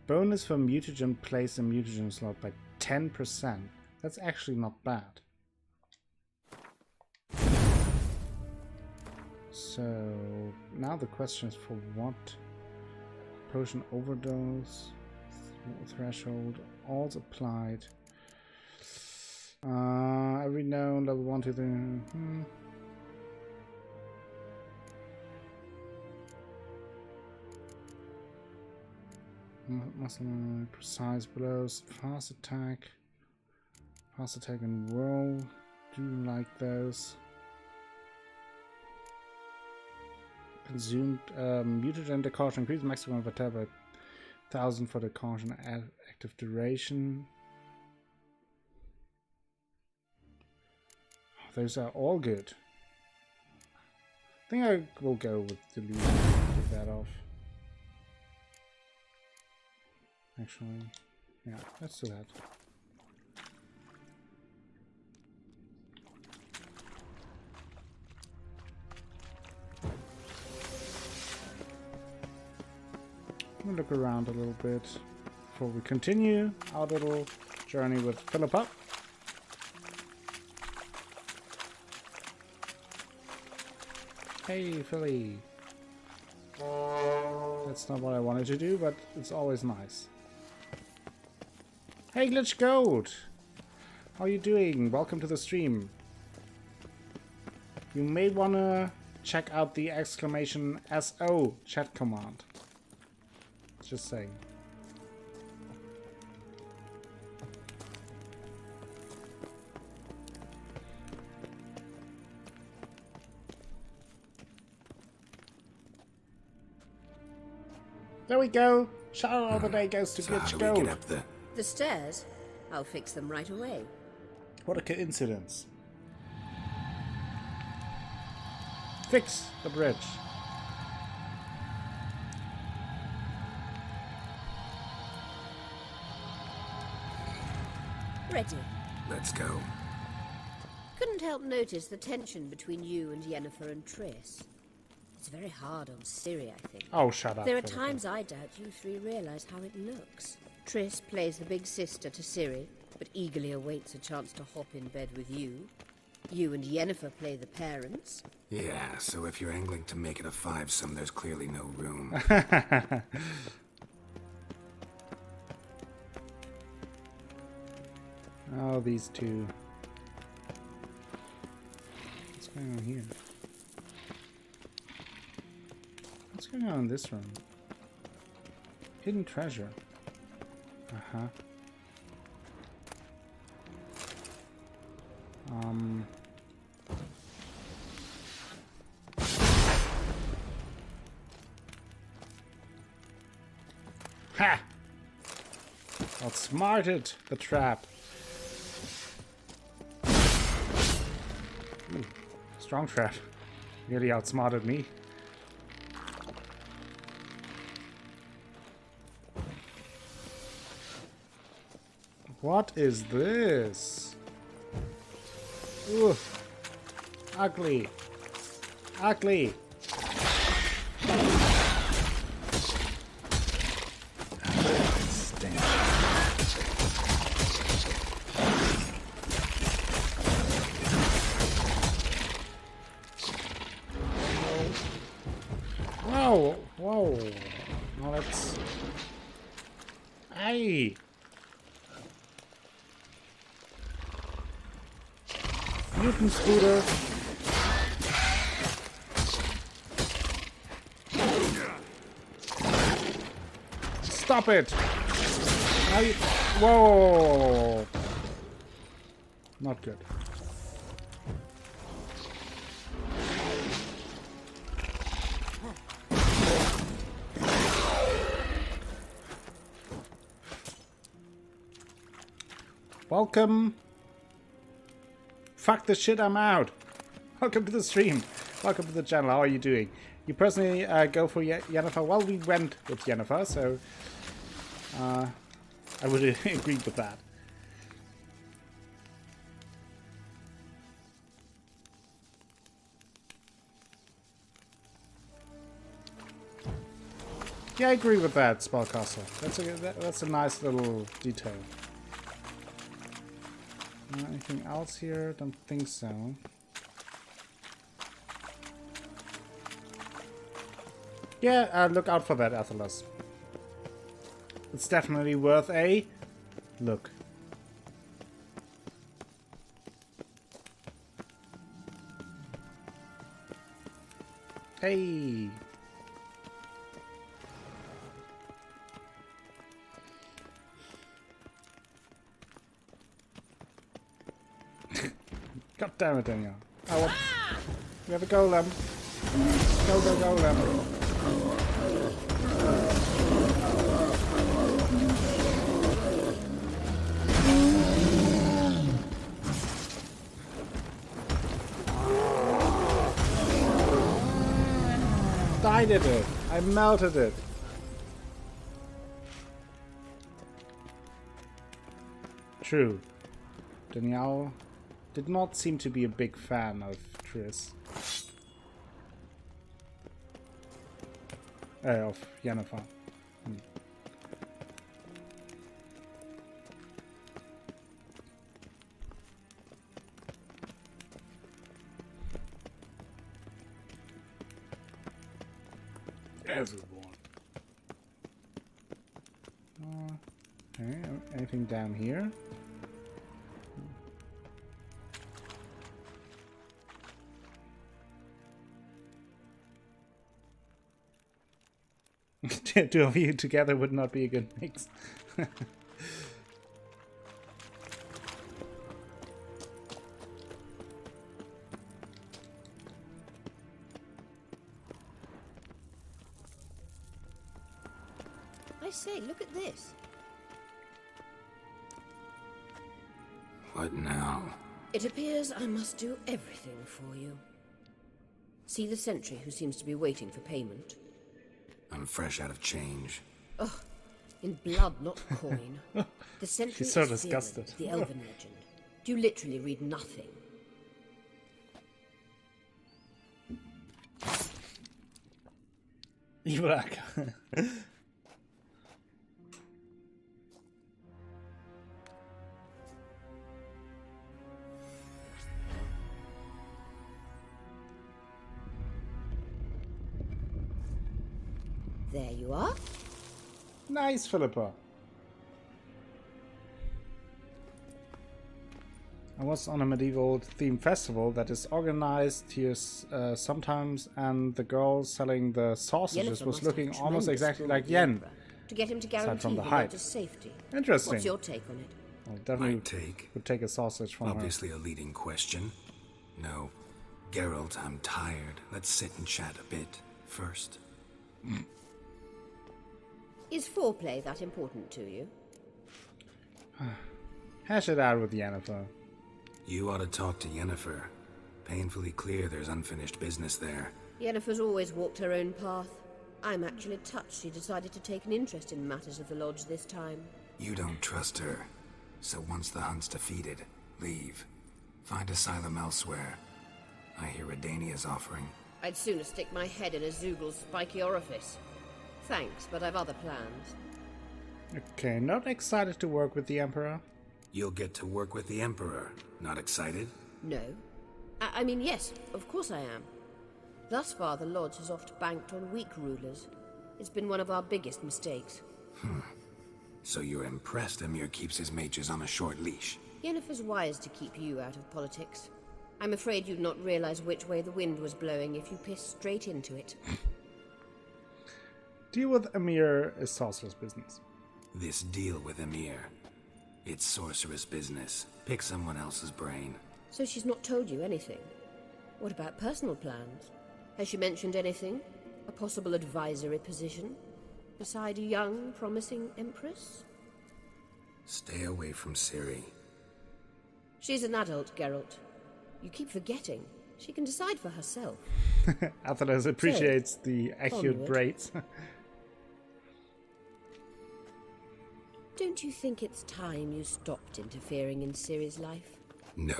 Bonus for mutagen placed in mutagen slot by 10%. That's actually not bad. So now the question is for what? Potion overdose, threshold, all applied. Every known level 1 to the muscle precise blows, fast attack and roll. Do like those. Consumed mutagen decaution increase maximum of attack by 1000 for the caution active duration. Those are all good. I think I will go with delusion. Take that off. Actually, yeah, let's do that. We'll look around a little bit before we continue our little journey with Philippa. Hey, Philly. That's not what I wanted to do, but it's always nice. Hey, Glitch Goat! How are you doing? Welcome to the stream. You may wanna check out the exclamation SO chat command. Just saying. There we go. Shout out of the day goes to Glitch Goat. Get up there? The stairs? I'll fix them right away. What a coincidence. Fix the bridge. Ready. Let's go. Couldn't help notice the tension between you and Yennefer and Triss. It's very hard on Ciri, I think. Oh, shut up. There are times I doubt you three realize how it looks. Triss plays the big sister to Ciri, but eagerly awaits a chance to hop in bed with you. You and Yennefer play the parents. Yeah, so if you're angling to make it a five-some, there's clearly no room. Oh, these two. What's going on here? What's going on in this room? Hidden treasure. Uh-huh. Ha! Outsmarted the trap. Ooh, strong trap. Really outsmarted me. What is this? Ooh. Ugly. Ugly. Whoa, whoa. Now let's... Aye. Mutant scooter. Stop it. Now you... Whoa. Not good. Welcome. Fuck the shit, I'm out. Welcome to the stream. Welcome to the channel. How are you doing? You personally go for Yennefer? Well, we went with Yennefer, so I would agree with that. Yeah, I agree with that, Spellcaster. That's a nice little detail. Anything else here? Don't think so. Yeah, look out for that, Athelas. It's definitely worth a look. Hey! God damn it, Daniel. Oh, what? We have a golem. Go, golem. I did it. I melted it. True. Danielle did not seem to be a big fan of Triss. Of Yennefer. Everyone. Okay, anything down here? Two of you together would not be a good mix. I say, look at this. What now? It appears I must do everything for you. See the sentry who seems to be waiting for payment? I'm fresh out of change. Ugh, in blood, not coin. The sentry She's so is disgusted. Ciri, the elven legend. Do you literally read nothing? Ibrak. There you are. Nice, Philippa. I was on a medieval theme festival that is organized here sometimes, and the girl selling the sausages was looking almost exactly like Yen. To get him to guarantee from the the height. lodge's safety. Interesting. What's your take on it? Well, definitely My take? would take a sausage from Obviously a leading question. No. Geralt, I'm tired. Let's sit and chat a bit first. Is foreplay that important to you? her. Hash it out with Yennefer. You ought to talk to Yennefer. Painfully clear there's unfinished business there. Yennefer's always walked her own path. I'm actually touched she decided to take an interest in matters of the lodge this time. You don't trust her. So once the hunt's defeated, leave. Find asylum elsewhere. I hear Redania's offering. I'd sooner stick my head in a Zoogl's spiky orifice. Thanks, but I've other plans. Okay, not excited to work with the Emperor. You'll get to work with the Emperor. Not excited? No. I mean, yes, of course I am. Thus far, the Lodge has oft banked on weak rulers. It's been one of our biggest mistakes. So you're impressed Emir keeps his mages on a short leash? Yennefer's wise to keep you out of politics. I'm afraid you'd not realize which way the wind was blowing if you pissed straight into it. Deal with Emir is sorcerer's business. This deal with Emir. It's sorcerer's business. Pick someone else's brain. So she's not told you anything? What about personal plans? Has she mentioned anything? A possible advisory position? Beside a young, promising empress? Stay away from Ciri. She's an adult, Geralt. You keep forgetting. She can decide for herself. Athelas appreciates the accurate onward. braids. Don't you think it's time you stopped interfering in Ciri's life? No.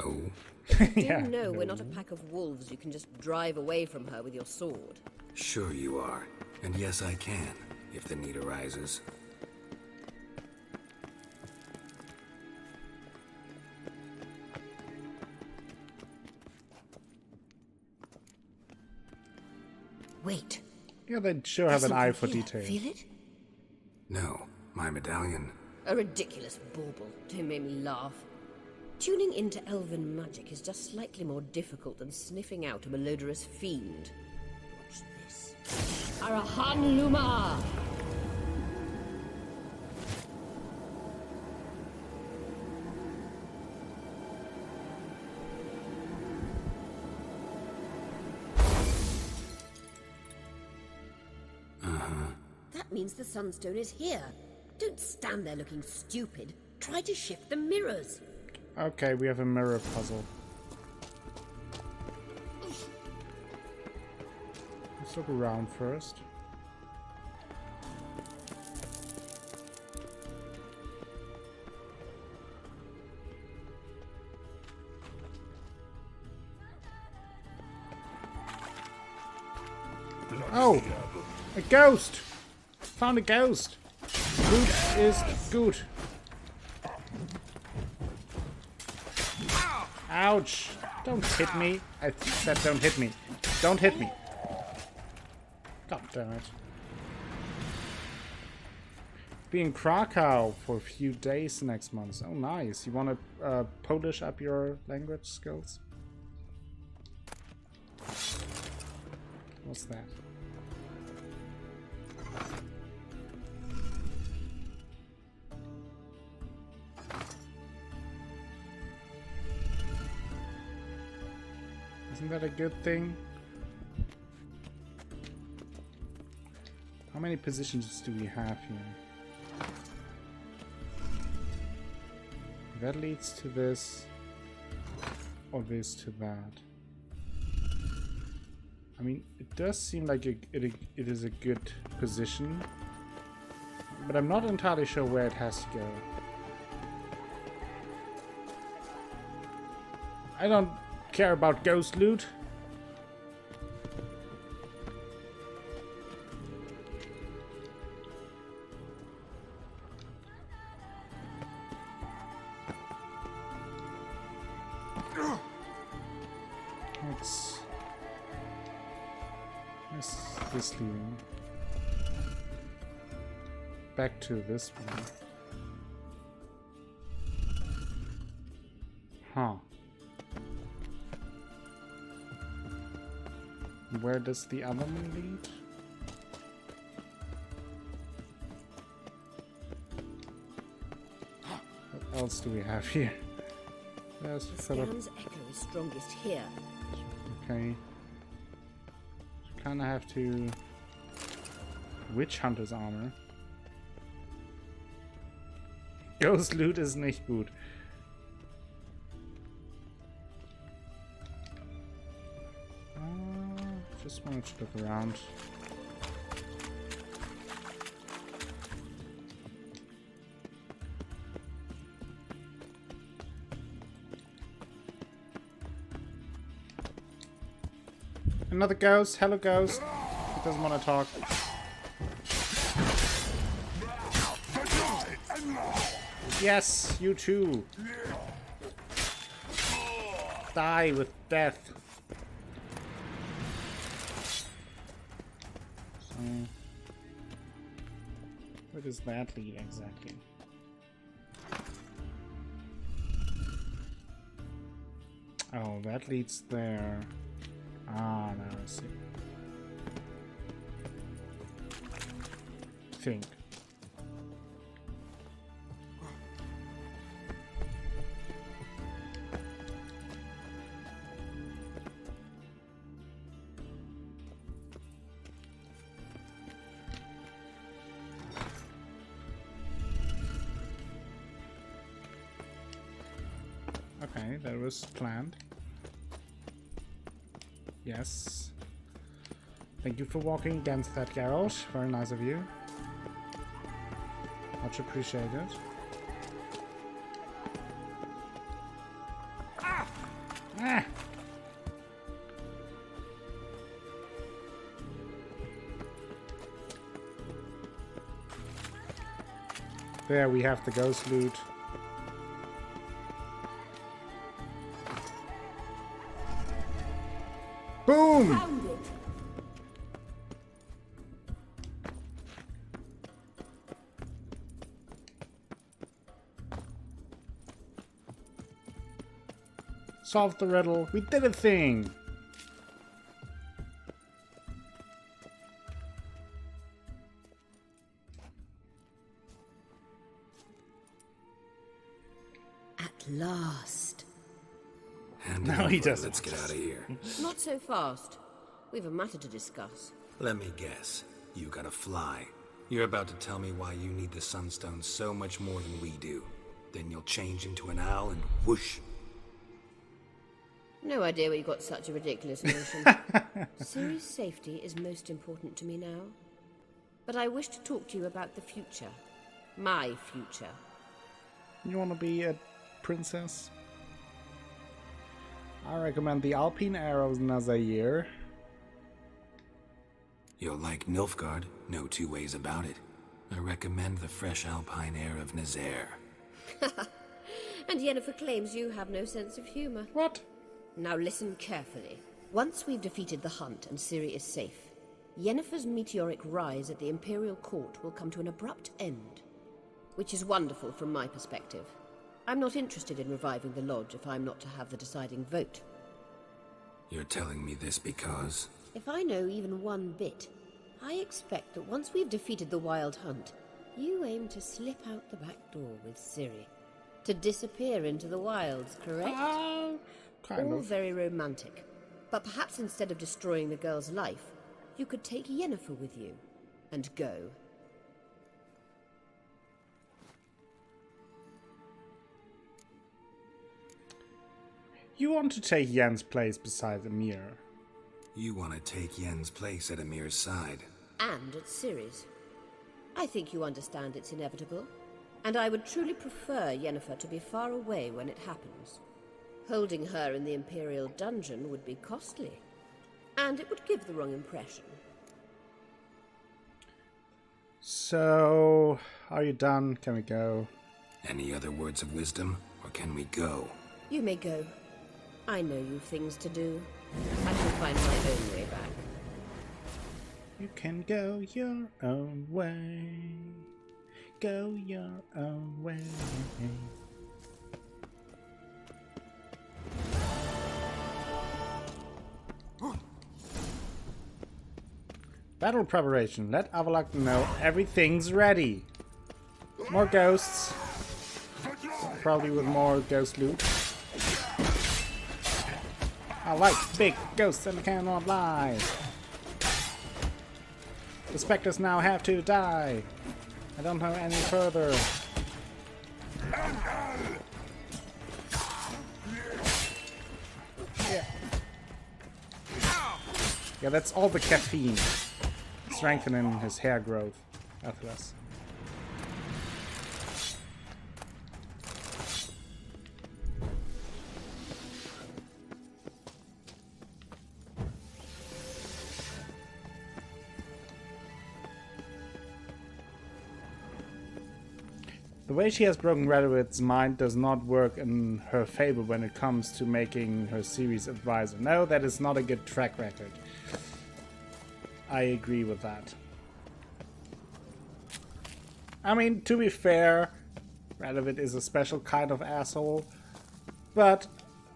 Do Yeah, you know no. we're not a pack of wolves you can just drive away from her with your sword? Sure you are. And yes, I can. if the need arises. Wait. Yeah, they sure have an eye for Something detail. here. Feel it? No, my medallion. A ridiculous bauble. Don't make me laugh. Tuning into elven magic is just slightly more difficult than sniffing out a malodorous fiend. Watch this. Arahan Luma! That means the Sunstone is here. Don't stand there looking stupid. Try to shift the mirrors. Okay, we have a mirror puzzle. Let's look around first. Oh! A ghost! Found a ghost! Good is good. Ouch! Don't hit me. I said don't hit me. Don't hit me. God damn it. Be in Krakow for a few days next month. Oh, nice. You want to polish up your language skills? What's that? Isn't that a good thing? How many positions do we have here? That leads to this, or this to that. I mean, it does seem like it is a good position, but I'm not entirely sure where it has to go. I don't care about ghost loot. Where's this leading? Back to this one. Huh. Where does the other one lead? What else do we have here? There's The sort of... scan's echo is strongest here. Okay. Kinda have to... Witch Hunter's armor. Ghost loot is nicht gut. Just wanted to look around. Another ghost. Hello, ghost. He doesn't want to talk. Yes, you too. Die with death. So, where does that lead exactly? Oh, that leads there. Ah, now I see. Think. Okay, that was planned. Yes. Thank you for walking against that, Geralt. Very nice of you. Much appreciated. Ah! Ah! There we have the ghost loot. Boom! Found it. Solved the riddle. We did a thing! At last. No, he doesn't. Let's get out of here. Not so fast. We've a matter to discuss. Let me guess. You gotta fly. You're about to tell me why you need the Sunstone so much more than we do. Then you'll change into an owl and whoosh. No idea where you got such a ridiculous notion. Ciri's safety is most important to me now. But I wish to talk to you about the future. My future. You wanna be a princess? I recommend the Alpine Arrows Nazair. You'll like Nilfgaard, no two ways about it. I recommend the fresh alpine air of Nazaire. And Yennefer claims you have no sense of humor. What? Now listen carefully. Once we've defeated the hunt and Ciri is safe, Yennefer's meteoric rise at the Imperial Court will come to an abrupt end. Which is wonderful from my perspective. I'm not interested in reviving the Lodge if I'm not to have the deciding vote. You're telling me this because... If I know even one bit, I expect that once we've defeated the Wild Hunt, you aim to slip out the back door with Ciri. To disappear into the wilds, correct? Kind All of. very romantic. But perhaps instead of destroying the girl's life, you could take Yennefer with you and go. You want to take Yen's place beside Emir. You want to take Yen's place at Emir's side. And at Ciri's. I think you understand it's inevitable. And I would truly prefer Yennefer to be far away when it happens. Holding her in the Imperial dungeon would be costly. And it would give the wrong impression. So, are you done? Can we go? Any other words of wisdom, or can we go? You may go. I know you've things to do. I shall find my own way back. You can go your own way. Go your own way. Battle preparation. Let Avalok know everything's ready. More ghosts. Probably with more ghost loot. I like big ghosts and cannot lie. The specters now have to die. I don't know any further. Yeah, that's all the caffeine. Strengthening his hair growth. Atlas. The way she has broken Radowit's mind does not work in her favor when it comes to making her Ciri's advisor. No, that is not a good track record. I agree with that. I mean, to be fair, Radowit is a special kind of asshole, but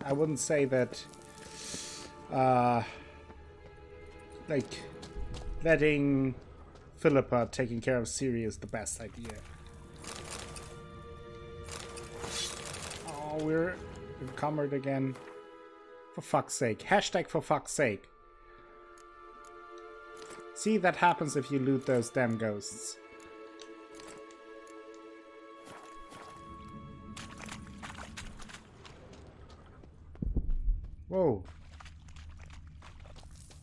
I wouldn't say that, like, letting Philippa taking care of Ciri is the best idea. Oh, we're encumbered again. For fuck's sake. Hashtag for fuck's sake. See, that happens if you loot those damn ghosts. Whoa.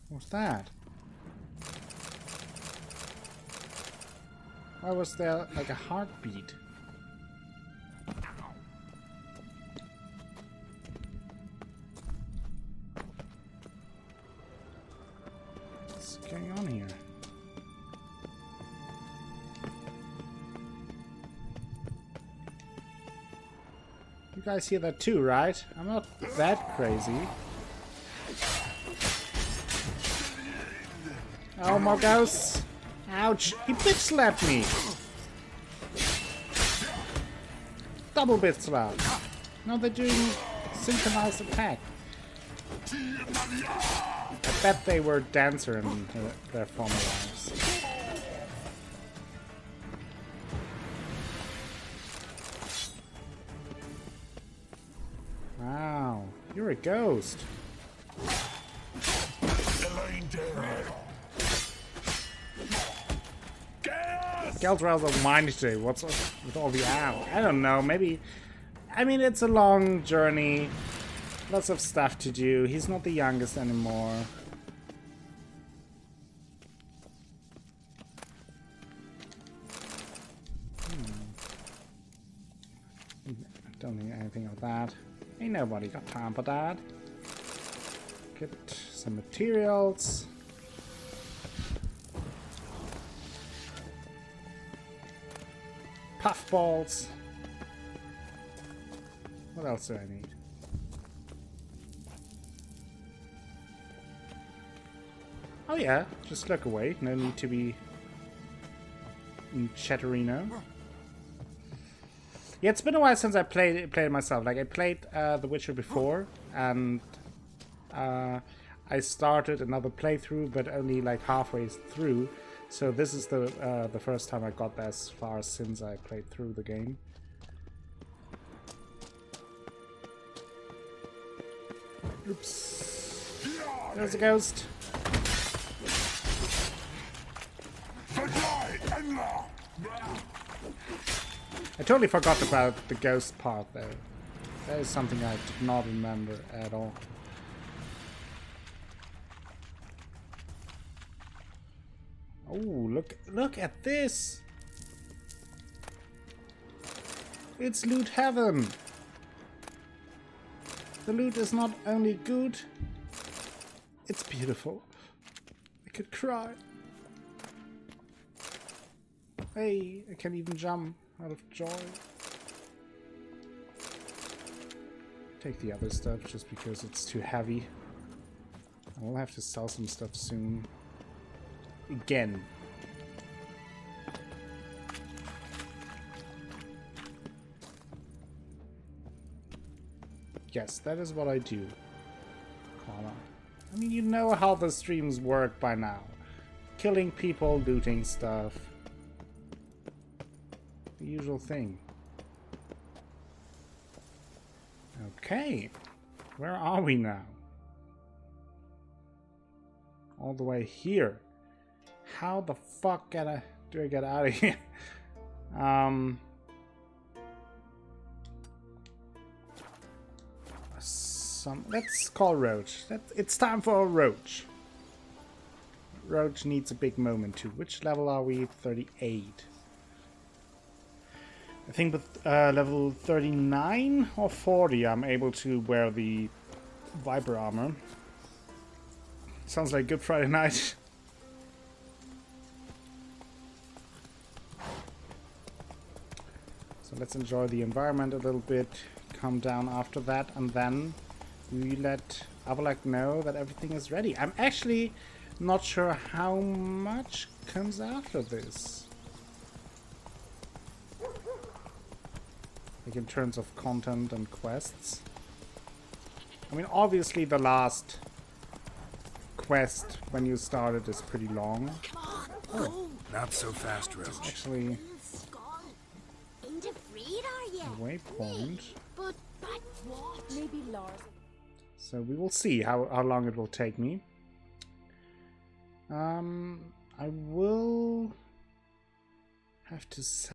What's that? Why was there like a heartbeat? What's going on here? guys hear that too, right? I'm not that crazy. Oh, more ghosts! Ouch! He bitch slapped me! Double bitch slap! Now they're doing synchronized attack. I bet they were dancer in their former lives. Wow, you're a ghost. Geldrell's a mind today. What's up with all the owl? I don't know, maybe... I mean, it's a long journey. Lots of stuff to do. He's not the youngest anymore. Don't need anything of that. Ain't nobody got time for that. Get some materials. Puffballs. What else do I need? Oh yeah, just look away. No need to be in Chatterino. Yeah, it's been a while since I played it myself. Like, I played The Witcher before, and I started another playthrough, but only like halfway through. So this is the first time I got as far since I played through the game. Oops. There's a ghost. I totally forgot about the ghost part though. That is something I did not remember at all. Oh, look at this! It's loot heaven! The loot is not only good, it's beautiful. I could cry. Hey, I can even jump out of joy. Take the other stuff just because it's too heavy. I will have to sell some stuff soon. Again. Yes, that is what I do. Connor. I mean, you know how the streams work by now. Killing people, looting stuff. The usual thing. Okay. Where are we now? All the way here. How the fuck do I get out of here? Let's call Roach. It's time for a Roach. Roach needs a big moment too. Which level are we? 38. I think with level 39 or 40 I'm able to wear the Viper armor. Sounds like Good Friday night. So let's enjoy the environment a little bit, calm down after that, and then we let Avalak know that everything is ready. I'm actually not sure how much comes after this. Like in terms of content and quests. I mean, obviously the last quest when you started is pretty long. Oh, not so fast, Roach. Actually, a waypoint. So we will see how long it will take me. I will have to